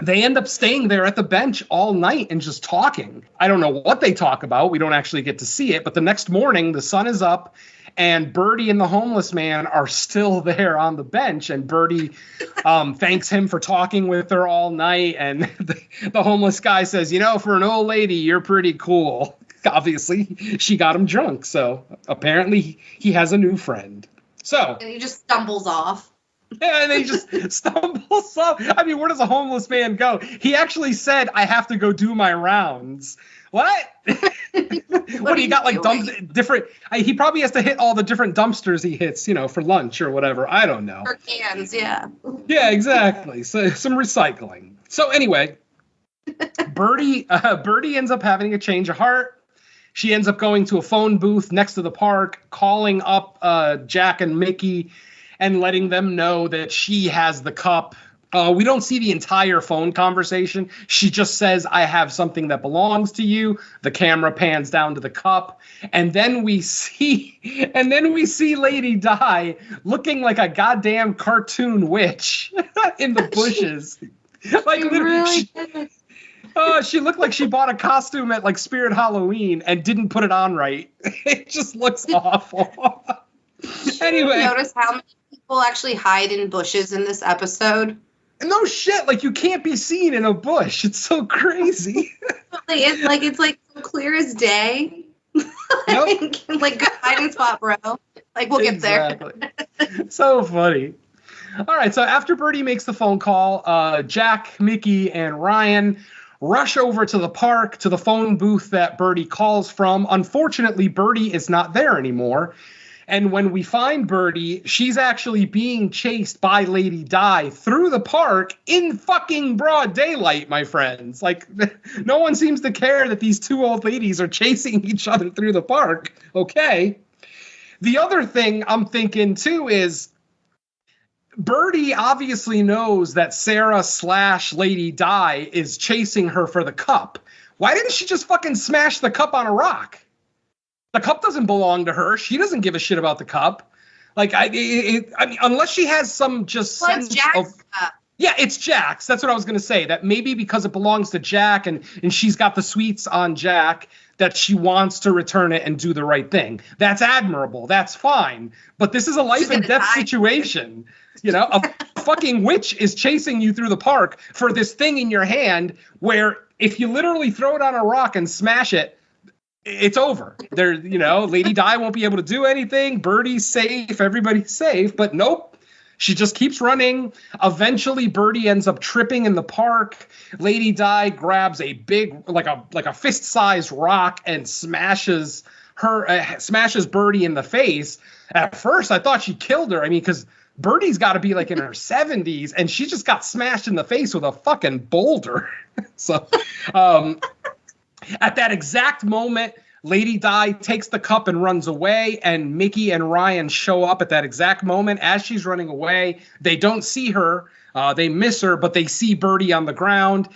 they end up staying there at the bench all night and just talking. I don't know what they talk about. We don't actually get to see it. But the next morning, the sun is up, and Birdie and the homeless man are still there on the bench. And Birdie thanks him for talking with her all night. And the homeless guy says, for an old lady, you're pretty cool. Obviously, she got him drunk. So apparently he has a new friend. So and he just stumbles off. Yeah, and he just stumbles up. I mean, where does a homeless man go? He actually said, I have to go do my rounds. What? What do you got, like, different... he probably has to hit all the different dumpsters he hits, for lunch or whatever. I don't know. For cans, yeah. Yeah, exactly. So some recycling. So anyway, Birdie ends up having a change of heart. She ends up going to a phone booth next to the park, calling up Jack and Mickey, and letting them know that she has the cup. We don't see the entire phone conversation. She just says, I have something that belongs to you. The camera pans down to the cup. And then we see Lady Di looking like a goddamn cartoon witch in the bushes. Like, literally, she looked like she bought a costume at like Spirit Halloween and didn't put it on right. It just looks awful. Anyway. Notice how many people actually hide in bushes in this episode? No shit, like you can't be seen in a bush. It's so crazy. It's like clear as day. Like good hiding spot, bro. Like we'll get there. So funny. All right, so after Birdie makes the phone call, Jack, Mickey, and Ryan rush over to the park to the phone booth that Birdie calls from. Unfortunately, Birdie is not there anymore. And when we find Birdie, she's actually being chased by Lady Di through the park in fucking broad daylight, my friends. Like, no one seems to care that these two old ladies are chasing each other through the park. Okay. The other thing I'm thinking, too, is Birdie obviously knows that Sarah / Lady Di is chasing her for the cup. Why didn't she just fucking smash the cup on a rock? The cup doesn't belong to her. She doesn't give a shit about the cup. Like, I mean, unless she has some just sense it's Jack's cup. Yeah, it's Jack's. That's what I was going to say. That maybe because it belongs to Jack and she's got the sweets on Jack, that she wants to return it and do the right thing. That's admirable. That's fine. But this is a life and death situation. You know, a fucking witch is chasing you through the park for this thing in your hand where if you literally throw it on a rock and smash it, it's over. There, you know, Lady Di won't be able to do anything. Birdie's safe. Everybody's safe. But nope. She just keeps running. Eventually, Birdie ends up tripping in the park. Lady Di grabs a big, like a fist-sized rock and smashes Birdie in the face. At first, I thought she killed her. I mean, because Birdie's got to be like in her 70s, and she just got smashed in the face with a fucking boulder. So, at that exact moment, Lady Di takes the cup and runs away, and Mickey and Ryan show up at that exact moment. As she's running away, they don't see her. They miss her, but they see Birdie on the ground.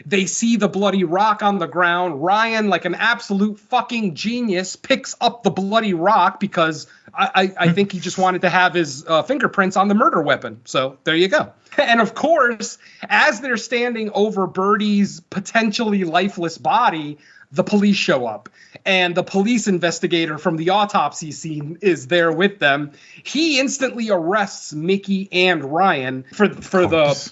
They see the bloody rock on the ground. Ryan, like an absolute fucking genius, picks up the bloody rock because I think he just wanted to have his fingerprints on the murder weapon. So there you go. And of course, as they're standing over Birdie's potentially lifeless body, the police show up. And the police investigator from the autopsy scene is there with them. He instantly arrests Mickey and Ryan for the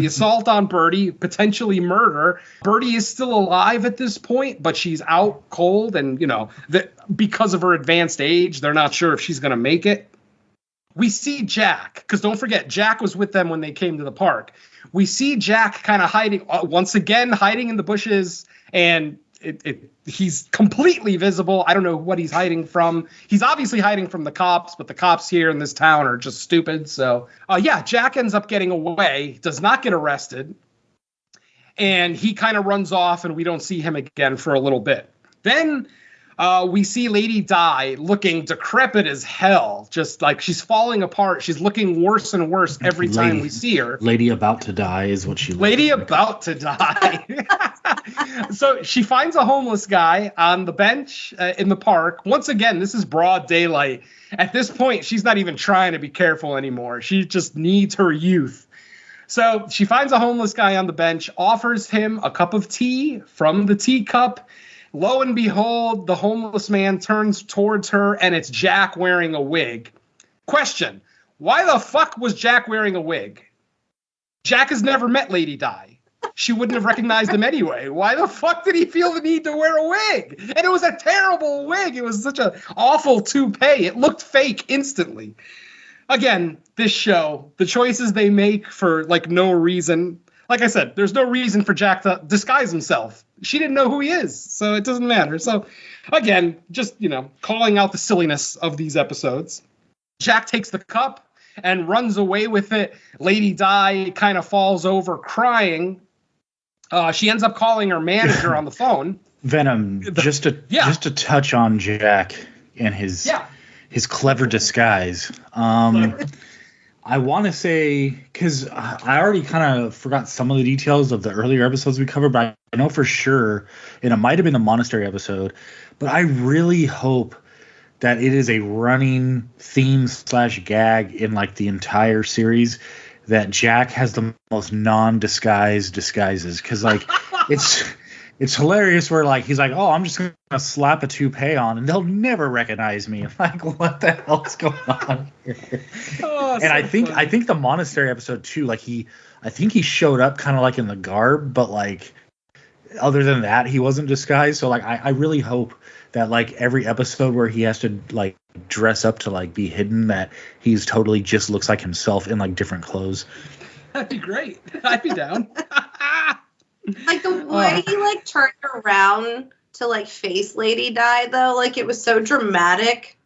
assault on Birdie, potentially murder. Birdie is still alive at this point, but she's out cold, and because of her advanced age, they're not sure if she's going to make it. We see Jack, because don't forget, Jack was with them when they came to the park. We see Jack kind of hiding, once again, hiding in the bushes, and he's completely visible. I don't know what he's hiding from. He's obviously hiding from the cops, but the cops here in this town are just stupid. So, Jack ends up getting away, does not get arrested, and he kind of runs off, and we don't see him again for a little bit. Then we see Lady Di looking decrepit as hell, just like she's falling apart. She's looking worse and worse every time we see her. Lady about to die is what she looks Lady like. about to die. So she finds a homeless guy on the bench in the park. Once again, this is broad daylight. At this point, she's not even trying to be careful anymore. She just needs her youth. So she finds a homeless guy on the bench, offers him a cup of tea from the teacup. Lo and behold, the homeless man turns towards her, and it's Jack wearing a wig. Question: why the fuck was Jack wearing a wig? Jack has never met Lady Di. She wouldn't have recognized him anyway. Why the fuck did he feel the need to wear a wig? And it was a terrible wig. It was such an awful toupee. It looked fake instantly. Again, this show, the choices they make for no reason. Like I said, there's no reason for Jack to disguise himself. She didn't know who he is, so it doesn't matter. So, again, just, calling out the silliness of these episodes. Jack takes the cup and runs away with it. Lady Di kind of falls over crying. She ends up calling her manager on the phone. Venom, just to touch on Jack and his clever disguise. I want to say, because I already kind of forgot some of the details of the earlier episodes we covered, but I know for sure, and it might have been the monastery episode, but I really hope that it is a running theme / gag in the entire series that Jack has the most non-disguised disguises, because it's It's hilarious where like he's like, oh, I'm just gonna slap a toupee on and they'll never recognize me. I'm like, what the hell's going on here? Oh, and so I funny. think the monastery episode too, like I think he showed up kind of like in the garb, but like other than that, he wasn't disguised. So like I really hope that like every episode where he has to like dress up to like be hidden, that he's totally just looks like himself in like different clothes. That'd be great. I'd be down. Like the way he like turned around to like face Lady Di though, like it was so dramatic.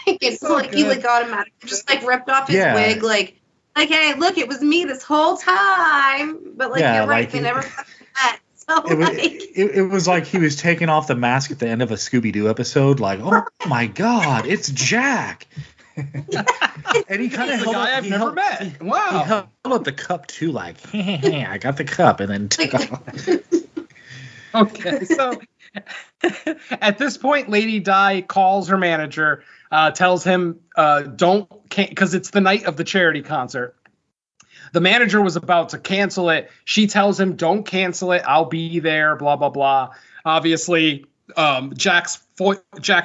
It's So like he like automatically just like ripped off his wig, like hey, look, it was me this whole time. But like you're right, they never met. So it was like he was taking off the mask at the end of a Scooby-Doo episode, like, oh my god, it's Jack. And he kind of held up, I've never met. Wow. He held up the cup too, like, hey, I got the cup, and then took off. Okay, so at this point, Lady Di calls her manager, tells him can't, because it's the night of the charity concert. The manager was about to cancel it. She tells him, don't cancel it. I'll be there, blah, blah, blah. Obviously, Jack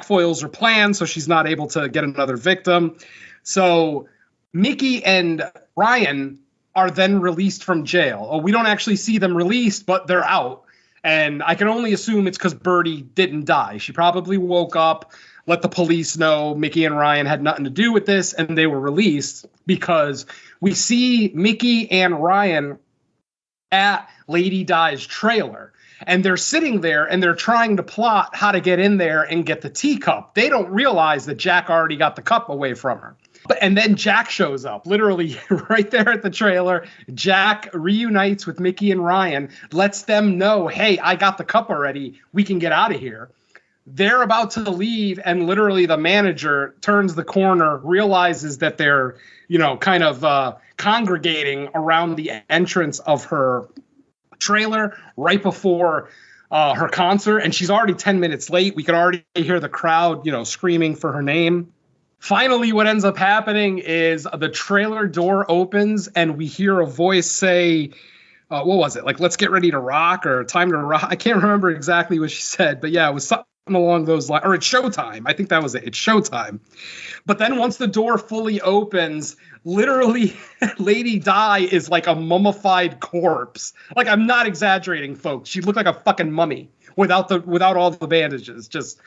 foils her plan, so she's not able to get another victim. So Mickey and Ryan are then released from jail. Oh, we don't actually see them released, but they're out. And I can only assume it's because Birdie didn't die. She probably woke up, let the police know Mickey and Ryan had nothing to do with this, and they were released because we see Mickey and Ryan at Lady Di's trailer. And they're sitting there and they're trying to plot how to get in there and get the teacup. They don't realize that Jack already got the cup away from her. And then Jack shows up, literally right there at the trailer. Jack reunites with Mickey and Ryan, lets them know, hey, I got the cup already. We can get out of here. They're about to leave, and literally the manager turns the corner, realizes that they're, kind of congregating around the entrance of her trailer right before her concert, and she's already 10 minutes late. We can already hear the crowd, screaming for her name. Finally, what ends up happening is the trailer door opens and we hear a voice say, what was it? Like, let's get ready to rock or time to rock. I can't remember exactly what she said, but yeah, it was something along those lines. Or it's showtime. I think that was it. It's showtime. But then once the door fully opens, literally Lady Di is like a mummified corpse. Like, I'm not exaggerating, folks. She looked like a fucking mummy without all the bandages. Just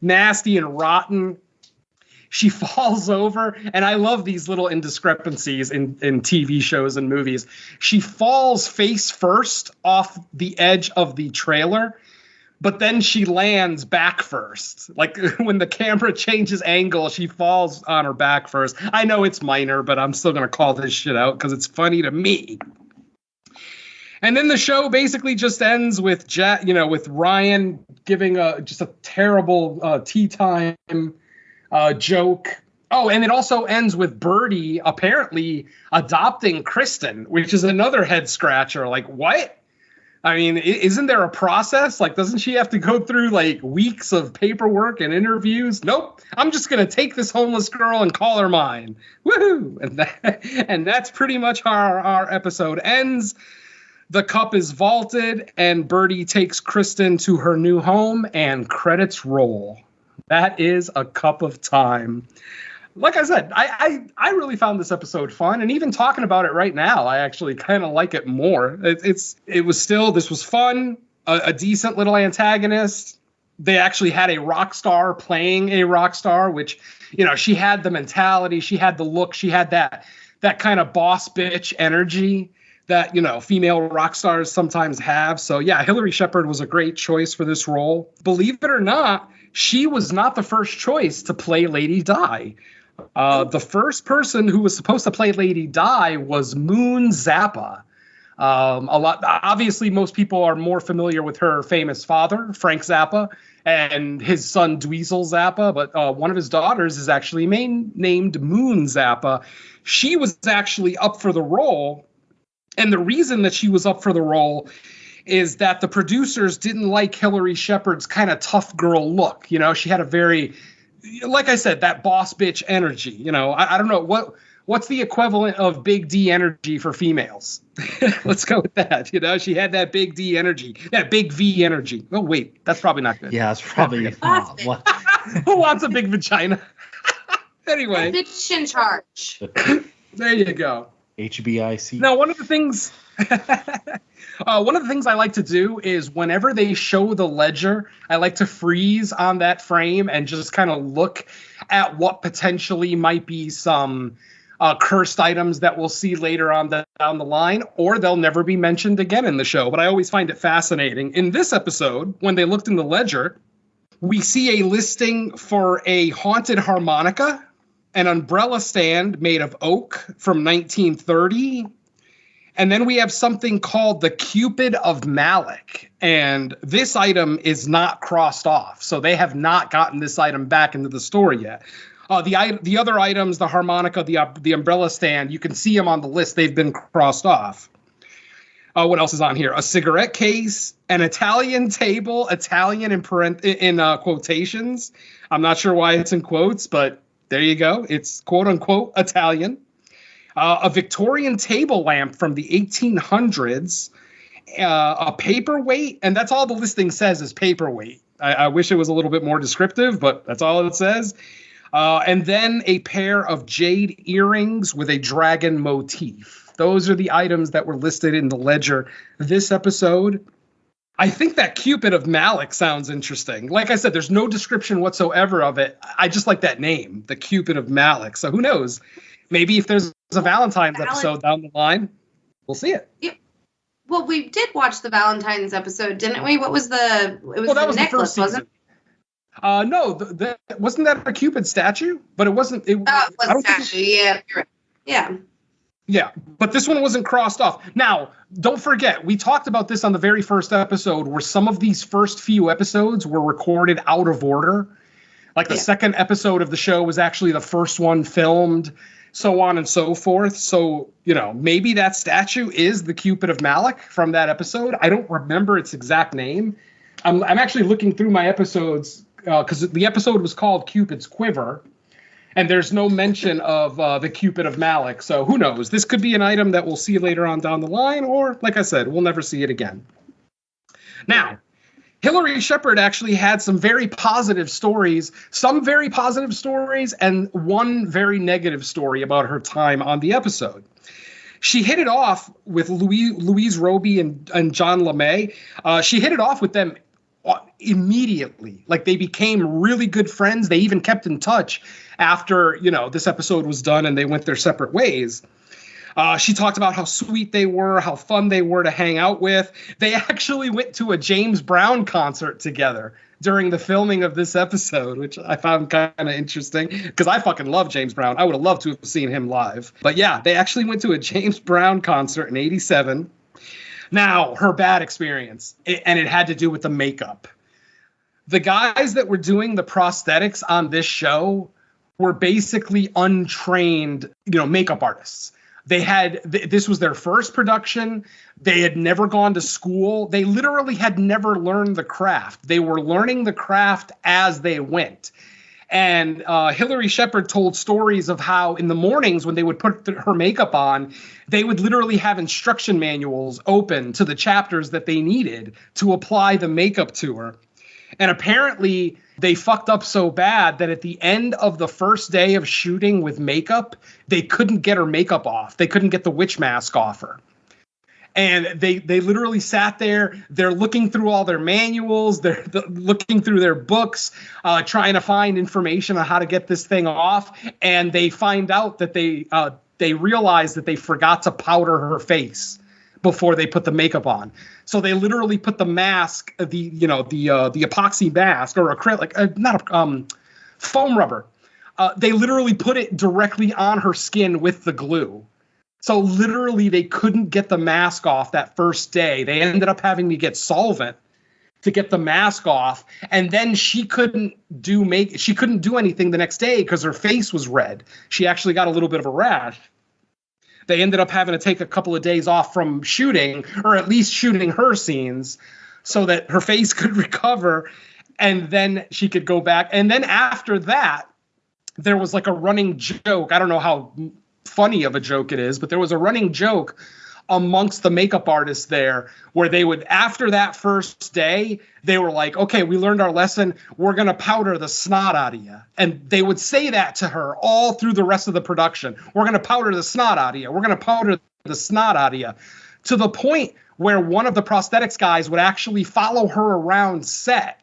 nasty and rotten. She falls over, and I love these little indiscrepancies in TV shows and movies. She falls face first off the edge of the trailer, but then she lands back first. Like, when the camera changes angle, she falls on her back first. I know it's minor, but I'm still going to call this shit out because it's funny to me. And then the show basically just ends with Jack, with Ryan giving just a terrible tea time joke. Oh, and it also ends with Birdie apparently adopting Kristen, which is another head scratcher. Like, what? I mean, isn't there a process? Like, doesn't she have to go through like weeks of paperwork and interviews? Nope. I'm just going to take this homeless girl and call her mine. Woohoo. And that's pretty much how our episode ends. The cup is vaulted and Birdie takes Kristen to her new home and credits roll. That is a cup of time. Like I said, I really found this episode fun, and even talking about it right now, I actually kind of like it more. This was fun, a decent little antagonist. They actually had a rock star playing a rock star, which, she had the mentality, she had the look, she had that kind of boss bitch energy that, female rock stars sometimes have. So yeah, Hillary Shepard was a great choice for this role. Believe it or not, she was not the first choice to play Lady Di. The first person who was supposed to play Lady Di was Moon Zappa. Obviously, most people are more familiar with her famous father, Frank Zappa, and his son Dweezil Zappa. But one of his daughters is actually named Moon Zappa. She was actually up for the role, and the reason that she was up for the role is that the producers didn't like Hillary Shepard's kind of tough girl look. She had a very, like I said, that boss bitch energy. I don't know what's the equivalent of big D energy for females? Let's go with that. You know, she had that big D energy, that big V energy. Oh, wait, that's probably not good. Yeah, it's probably not. What? Who wants a big vagina? Anyway. Bitch in charge. There you go. HBIC. Now, one of the things I like to do is whenever they show the ledger, I like to freeze on that frame and just kind of look at what potentially might be some cursed items that we'll see later on down the line, or they'll never be mentioned again in the show. But I always find it fascinating. In this episode, when they looked in the ledger, we see a listing for a haunted harmonica, an umbrella stand made of oak from 1930. And then we have something called the Cupid of Malik. And this item is not crossed off. So they have not gotten this item back into the store yet. The other items, the harmonica, the umbrella stand, you can see them on the list. They've been crossed off. What else is on here? A cigarette case, an Italian table, Italian in quotations. I'm not sure why it's in quotes, but there you go. It's quote unquote Italian. A Victorian table lamp from the 1800s, a paperweight, and that's all the listing says is paperweight. I wish it was a little bit more descriptive, but that's all it says. And then a pair of jade earrings with a dragon motif. Those are the items that were listed in the ledger this episode. I think that Cupid of Malik sounds interesting. Like I said, there's no description whatsoever of it. I just like that name, the Cupid of Malik. So who knows? Maybe if there's a Valentine's episode down the line, we'll see it. Yeah. Well, we did watch the Valentine's episode, didn't we? What was the? It was that was necklace, the first season. Wasn't it? No, wasn't that a Cupid statue? But it wasn't. It was a statue. Yeah, you're right. Yeah. Yeah, but this one wasn't crossed off. Now, don't forget, we talked about this on the very first episode where some of these first few episodes were recorded out of order. Like the second episode of the show was actually the first one filmed, so on and so forth. So, you know, maybe that statue is the Cupid of Malik from that episode. I don't remember its exact name. I'm actually looking through my episodes because the episode was called Cupid's Quiver. And there's no mention of the Cupid of Malik. So who knows? This could be an item that we'll see later on down the line. Or, like I said, we'll never see it again. Now, Hillary Shepard actually had some very positive stories. Some very positive stories and one very negative story about her time on the episode. She hit it off with Louise Roby and John LeMay. She hit it off with them immediately. Like, they became really good friends. They even kept in touch after, you know, this episode was done and they went their separate ways. She talked about how sweet they were, how fun they were to hang out with. They actually went to a James Brown concert together during the filming of this episode, which I found kind of interesting because I fucking love James Brown. I would have loved to have seen him live. But yeah, they actually went to a James Brown concert in '87. Now, her bad experience, and it had to do with the makeup. The guys that were doing the prosthetics on this show were basically untrained, you know, makeup artists. They had, this was their first production. They had never gone to school. They literally had never learned the craft. They were learning the craft as they went. And Hillary Shepard told stories of how in the mornings when they would put her makeup on, they would literally have instruction manuals open to the chapters that they needed to apply the makeup to her. And apparently they fucked up so bad that at the end of the first day of shooting with makeup, they couldn't get her makeup off. They couldn't get the witch mask off her. And they literally sat there. They're looking through all their manuals. They're looking through their books, trying to find information on how to get this thing off. And they find out that they realize that they forgot to powder her face before they put the makeup on. So they literally put the mask, the epoxy mask or acrylic, foam rubber. They literally put it directly on her skin with the glue. So literally they couldn't get the mask off that first day. They ended up having to get solvent to get the mask off. And then she couldn't do anything the next day because her face was red. She actually got a little bit of a rash. They ended up having to take a couple of days off from shooting, or at least shooting her scenes, so that her face could recover, and then she could go back. And then after that, there was like a running joke. I don't know how funny of a joke it is, but there was a running joke amongst the makeup artists there where they would, after that first day, they were like, okay, we learned our lesson. We're going to powder the snot out of you. And they would say that to her all through the rest of the production. We're going to powder the snot out of you. We're going to powder the snot out of you. To the point where one of the prosthetics guys would actually follow her around set.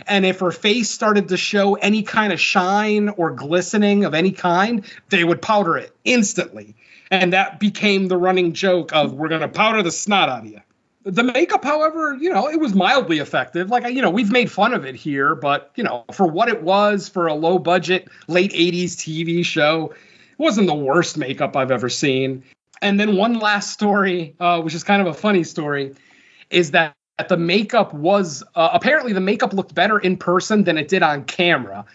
And if her face started to show any kind of shine or glistening of any kind, they would powder it instantly. And that became the running joke of, we're going to powder the snot out of you. The makeup, however, it was mildly effective. Like, we've made fun of it here, but, for what it was, for a low budget, late 80s TV show, it wasn't the worst makeup I've ever seen. And then one last story, which is kind of a funny story, is that the makeup was, apparently the makeup looked better in person than it did on camera,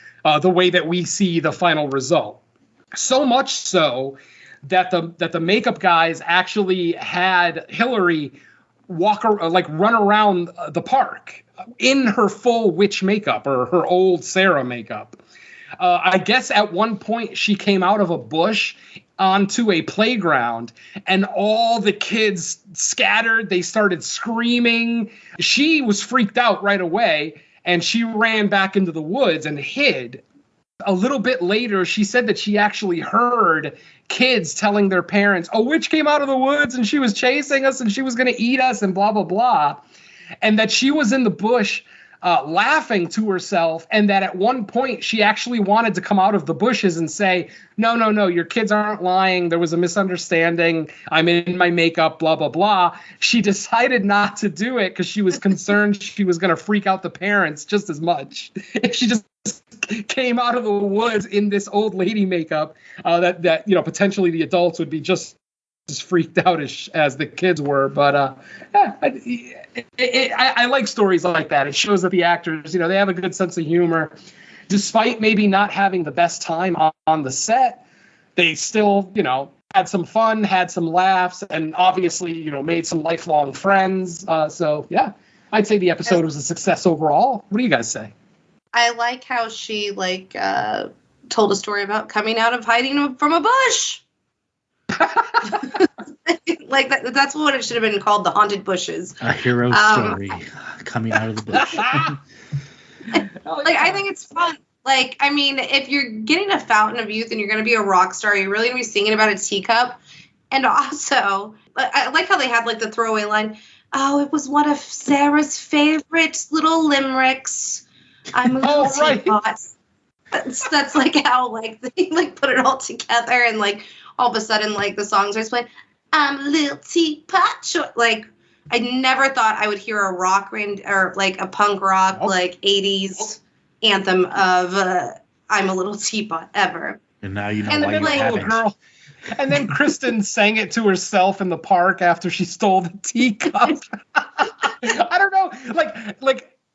the way that we see the final result. So much so that the makeup guys actually had Hillary run around the park in her full witch makeup, or her old Sarah makeup. I guess at one point she came out of a bush onto a playground, and all the kids scattered. They started screaming. She was freaked out right away, and she ran back into the woods and hid. A little bit later, she said that she actually heard kids telling their parents, a witch came out of the woods and she was chasing us and she was going to eat us and blah, blah, blah. And that she was in the bush laughing to herself, and that at one point she actually wanted to come out of the bushes and say, no, your kids aren't lying. There was a misunderstanding. I'm in my makeup, blah, blah, blah. She decided not to do it because she was concerned she was going to freak out the parents just as much if she just came out of the woods in this old lady makeup, that potentially the adults would be just as freaked out as the kids were. But I like stories like that. It shows that the actors, they have a good sense of humor. Despite maybe not having the best time on the set, they still, had some fun, had some laughs, and obviously, made some lifelong friends. So, yeah, I'd say the episode was a success overall. What do you guys say? I like how she told a story about coming out of hiding from a bush. That's what it should have been called, the haunted bushes. A hero story coming out of the bush. I think it's fun. If you're getting a fountain of youth and you're going to be a rock star, you're really going to be singing about a teacup. And also, I like how they had the throwaway line, oh, it was one of Sarah's favorite little limericks. I'm a little teapot. That's how they put it all together, and all of a sudden the songs are playing. I'm a little teapot. I never thought I would hear a rock or a punk rock 80s anthem of I'm a little teapot ever. And now you know and why you haven't. Girl. And then Kristen sang it to herself in the park after she stole the teacup. I don't know.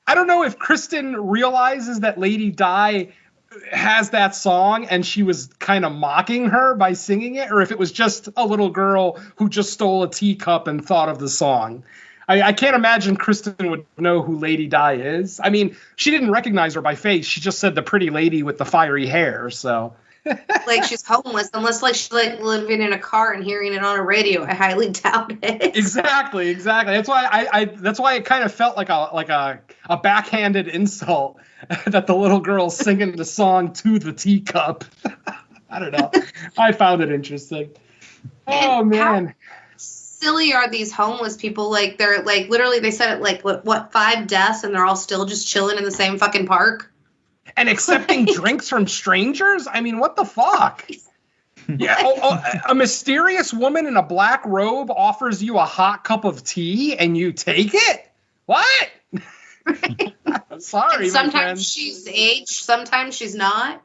I don't know if Kristen realizes that Lady Di has that song and she was kind of mocking her by singing it, or if it was just a little girl who just stole a teacup and thought of the song. I can't imagine Kristen would know who Lady Di is. I mean, she didn't recognize her by face. She just said the pretty lady with the fiery hair, so... she's homeless, unless she's living in a car and hearing it on a radio. I highly doubt it. Exactly. That's why that's why it kind of felt like a backhanded insult that the little girl's singing the song to the teacup. I don't know. I found it interesting. Oh man. How silly are these homeless people? They're literally, they said it 5 deaths and they're all still just chilling in the same fucking park. And accepting drinks from strangers? I mean, what the fuck? Yeah, a mysterious woman in a black robe offers you a hot cup of tea and you take it? What? I'm sorry, sometimes she's aged, sometimes she's not.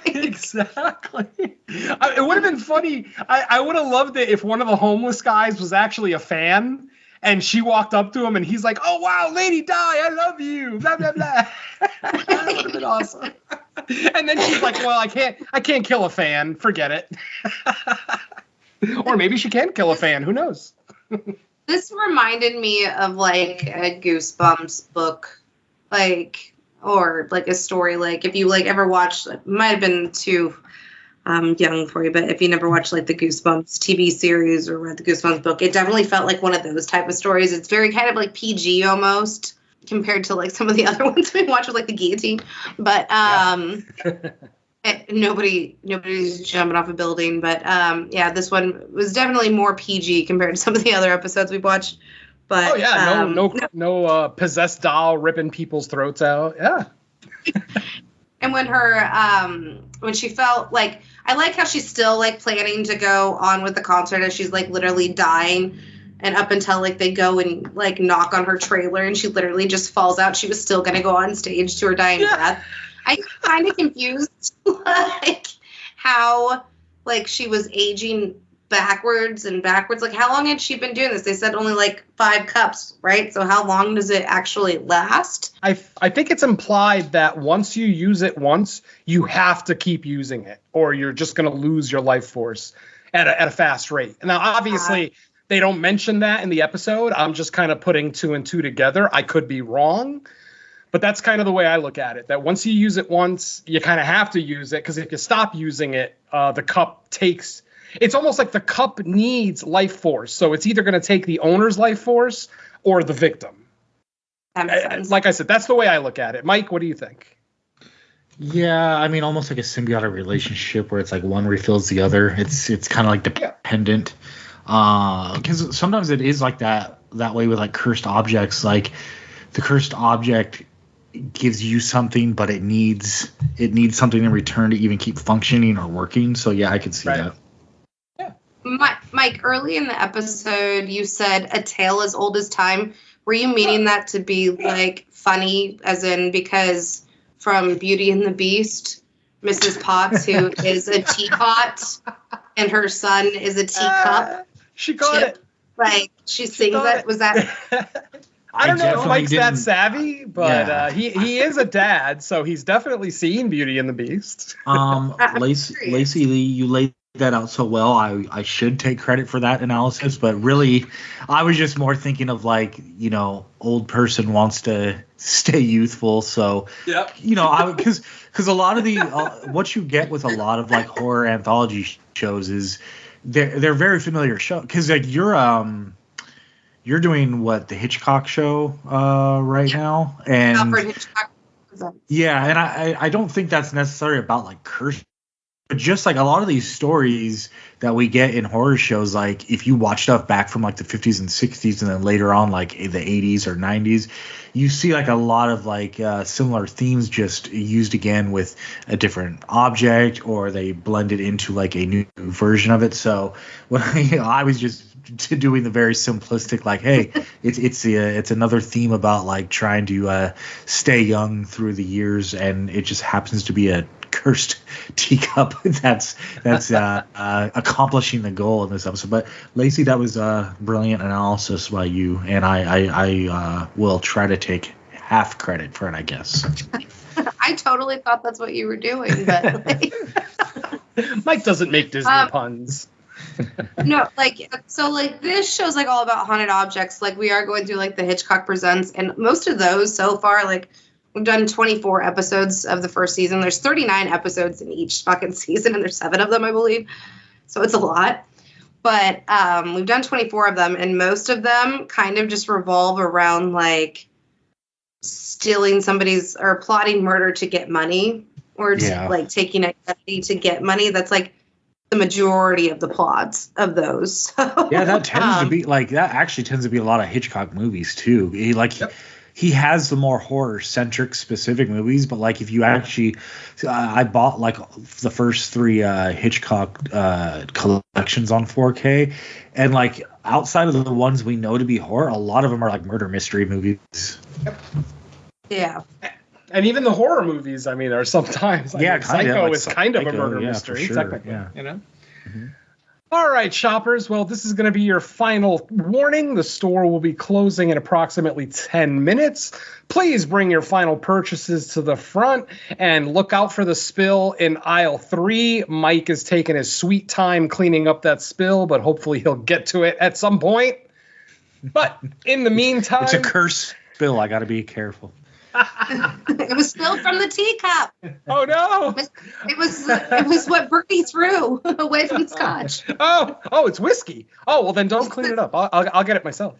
Exactly. It would have been funny. I would have loved it if one of the homeless guys was actually a fan. And she walked up to him, and he's like, "Oh wow, Lady Di, I love you." Blah blah blah. That would have been awesome. And then she's like, "Well, I can't kill a fan. Forget it." Or maybe she can kill a fan. Who knows? This reminded me of a Goosebumps book, or a story. If you ever watched, it might have been too young for you, but if you never watched like the Goosebumps TV series or read the Goosebumps book, it definitely felt like one of those type of stories. It's very kind of like PG almost compared to like some of the other ones we watch with like the guillotine. But nobody's jumping off a building. But this one was definitely more PG compared to some of the other episodes we've watched. But no possessed doll ripping people's throats out. Yeah. And when she felt like, I like how she's still like planning to go on with the concert as she's like literally dying, and up until like they go and like knock on her trailer and she literally just falls out. She was still gonna go on stage to her dying breath. I kind of confused like how like she was aging backwards. Like, how long had she been doing this? They said only like 5 cups, right? So how long does it actually last? I think it's implied that once you use it once, you have to keep using it, or you're just going to lose your life force at a fast rate. Now, obviously, they don't mention that in the episode. I'm just kind of putting 2 and 2 together. I could be wrong, but that's kind of the way I look at it, that once you use it once, you kind of have to use it, because if you stop using it, the cup takes... It's almost like the cup needs life force. So it's either going to take the owner's life force or the victim. That makes sense. Like I said, that's the way I look at it. Mike, what do you think? Yeah, I mean, almost like a symbiotic relationship where it's like one refills the other. It's kind of like dependent. Because sometimes it is like that way with like cursed objects. Like the cursed object gives you something, but it needs something in return to even keep functioning or working. So yeah, I could see that. Mike, early in the episode, you said a tale as old as time. Were you meaning that to be like funny, as in because from Beauty and the Beast, Mrs. Potts, who is a teapot, and her son is a teacup? She got it. Like she sings it. Was that? I don't know if Mike's that savvy, but he is a dad, so he's definitely seen Beauty and the Beast. Lacy Lee, you laid that out so well. I should take credit for that analysis, but really I was just more thinking of like, old person wants to stay youthful, so because a lot of the what you get with a lot of like horror anthology shows is they're very familiar show, because like you're doing what, the Hitchcock show right now, and Alfred Hitchcock. And I don't think that's necessarily about like curse. But just like a lot of these stories that we get in horror shows, like if you watch stuff back from like the 50s and 60s and then later on like the 80s or 90s, you see like a lot of like similar themes just used again with a different object, or they blend it into like a new version of it. So when I was just doing the very simplistic, like, hey, it's another theme about like trying to stay young through the years, and it just happens to be a cursed teacup that's accomplishing the goal in this episode. But Lacy, that was a brilliant analysis by you, and I will try to take half credit for it, I guess. I totally thought that's what you were doing, but Mike doesn't make Disney puns. No, this show's like all about haunted objects. Like we are going through like the Hitchcock Presents, and most of those so far, like we've done 24 episodes of the first season. There's 39 episodes in each fucking season, and there's 7 of them, I believe. So it's a lot. But we've done 24 of them, and most of them kind of just revolve around like stealing somebody's or plotting murder to get money, or like taking identity to get money. That's like the majority of the plots of those. So, that tends to be like, that actually tends to be a lot of Hitchcock movies too. He has the more horror centric specific movies, but like if you actually, I bought like the first 3 Hitchcock collections on 4K, and like outside of the ones we know to be horror, a lot of them are like murder mystery movies. Yeah. And even the horror movies, I mean, are sometimes Psycho is kind of a murder mystery, sure, technically. Mm-hmm. All right, shoppers. Well, this is going to be your final warning. The store will be closing in approximately 10 minutes. Please bring your final purchases to the front and look out for the spill in aisle 3. Mike is taking his sweet time cleaning up that spill, but hopefully he'll get to it at some point. But in the meantime, it's a cursed spill. I got to be careful. It was spilled from the teacup. Oh no! It was what Bertie threw away from the scotch. Oh, it's whiskey. Oh, well then don't clean it up. I'll get it myself.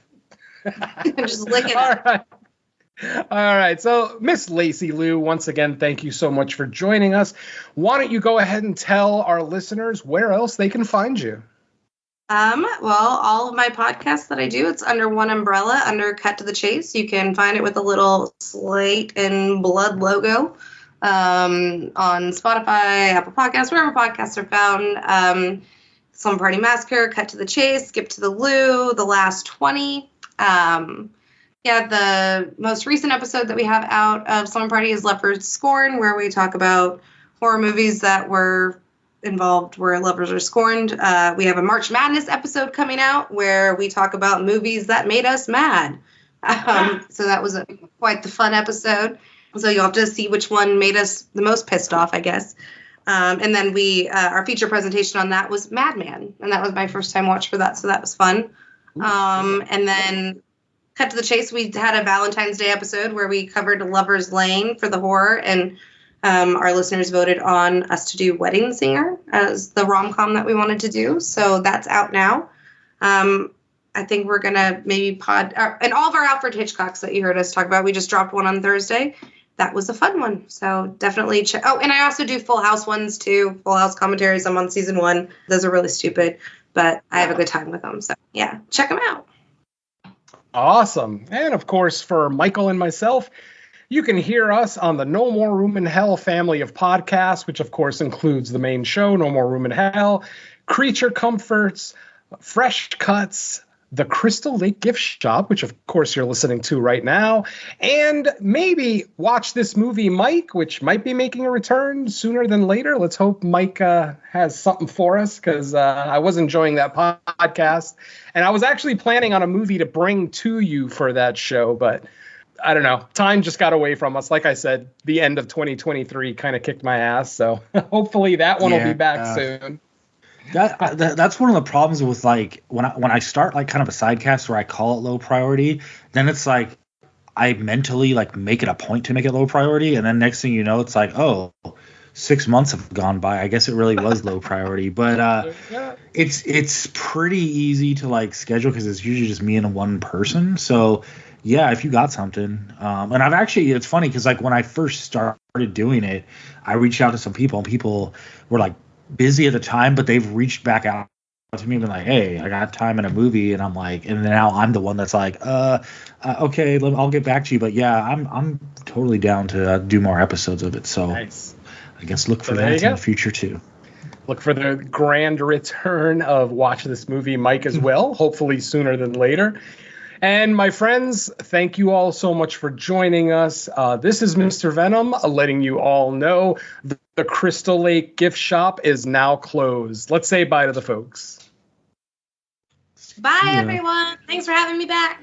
Just lick it up. All right. So, Miss Lacy Lou, once again, thank you so much for joining us. Why don't you go ahead and tell our listeners where else they can find you? Well, all of my podcasts that I do, it's under one umbrella, under Cut to the Chase. You can find it with a little slate and blood logo on Spotify, Apple Podcasts, wherever podcasts are found. Slumber Party Massacre, Cut to the Chase, Skip to the Lou, The Last 20. The most recent episode that we have out of Slumber Party is Leopard's Scorn, where we talk about horror movies that were involved where lovers are scorned. We have a March Madness episode coming out where we talk about movies that made us mad. So that was quite the fun episode. So you'll have to see which one made us the most pissed off, I guess. And then our feature presentation on that was Madman, and that was my first time watch for that, so that was fun. And then Cut to the Chase, we had a Valentine's Day episode where we covered Lover's Lane for the horror, and our listeners voted on us to do Wedding Singer as the rom-com that we wanted to do. So that's out now. I think we're going to maybe and all of our Alfred Hitchcocks that you heard us talk about, we just dropped one on Thursday. That was a fun one. So definitely check. Oh, and I also do Full House ones too. Full House commentaries. I'm on season 1. Those are really stupid, but I have a good time with them. So yeah, check them out. Awesome. And of course, for Michael and myself, you can hear us on the No More Room in Hell family of podcasts, which of course includes the main show, No More Room in Hell, Creature Comforts, Fresh Cuts, the Crystal Lake Gift Shop, which of course you're listening to right now, and maybe Watch This Movie Mike, which might be making a return sooner than later. Let's hope Mike has something for us, because I was enjoying that podcast, and I was actually planning on a movie to bring to you for that show, but I don't know. Time just got away from us. Like I said, the end of 2023 kind of kicked my ass, so hopefully that one will be back soon. That's one of the problems with, like, when I start like kind of a sidecast where I call it low priority, then it's like I mentally like make it a point to make it low priority, and then next thing you know, it's like, oh, 6 months have gone by. I guess it really was low priority, but it's pretty easy to like schedule because it's usually just me and one person. So yeah, if you got something, and I've actually, it's funny because like when I first started doing it, I reached out to some people, and people were like busy at the time, but they've reached back out to me and been like, hey, I got time in a movie, and I'm like, and now I'm the one that's like, okay, I'll get back to you, but yeah, I'm totally down to do more episodes of it. So nice. I guess look for that in the future too. Look for the grand return of Watch This Movie Mike as well, hopefully sooner than later. And my friends, thank you all so much for joining us. This is Mr. Venom letting you all know the Crystal Lake Gift Shop is now closed. Let's say bye to the folks. Bye, everyone. Thanks for having me back.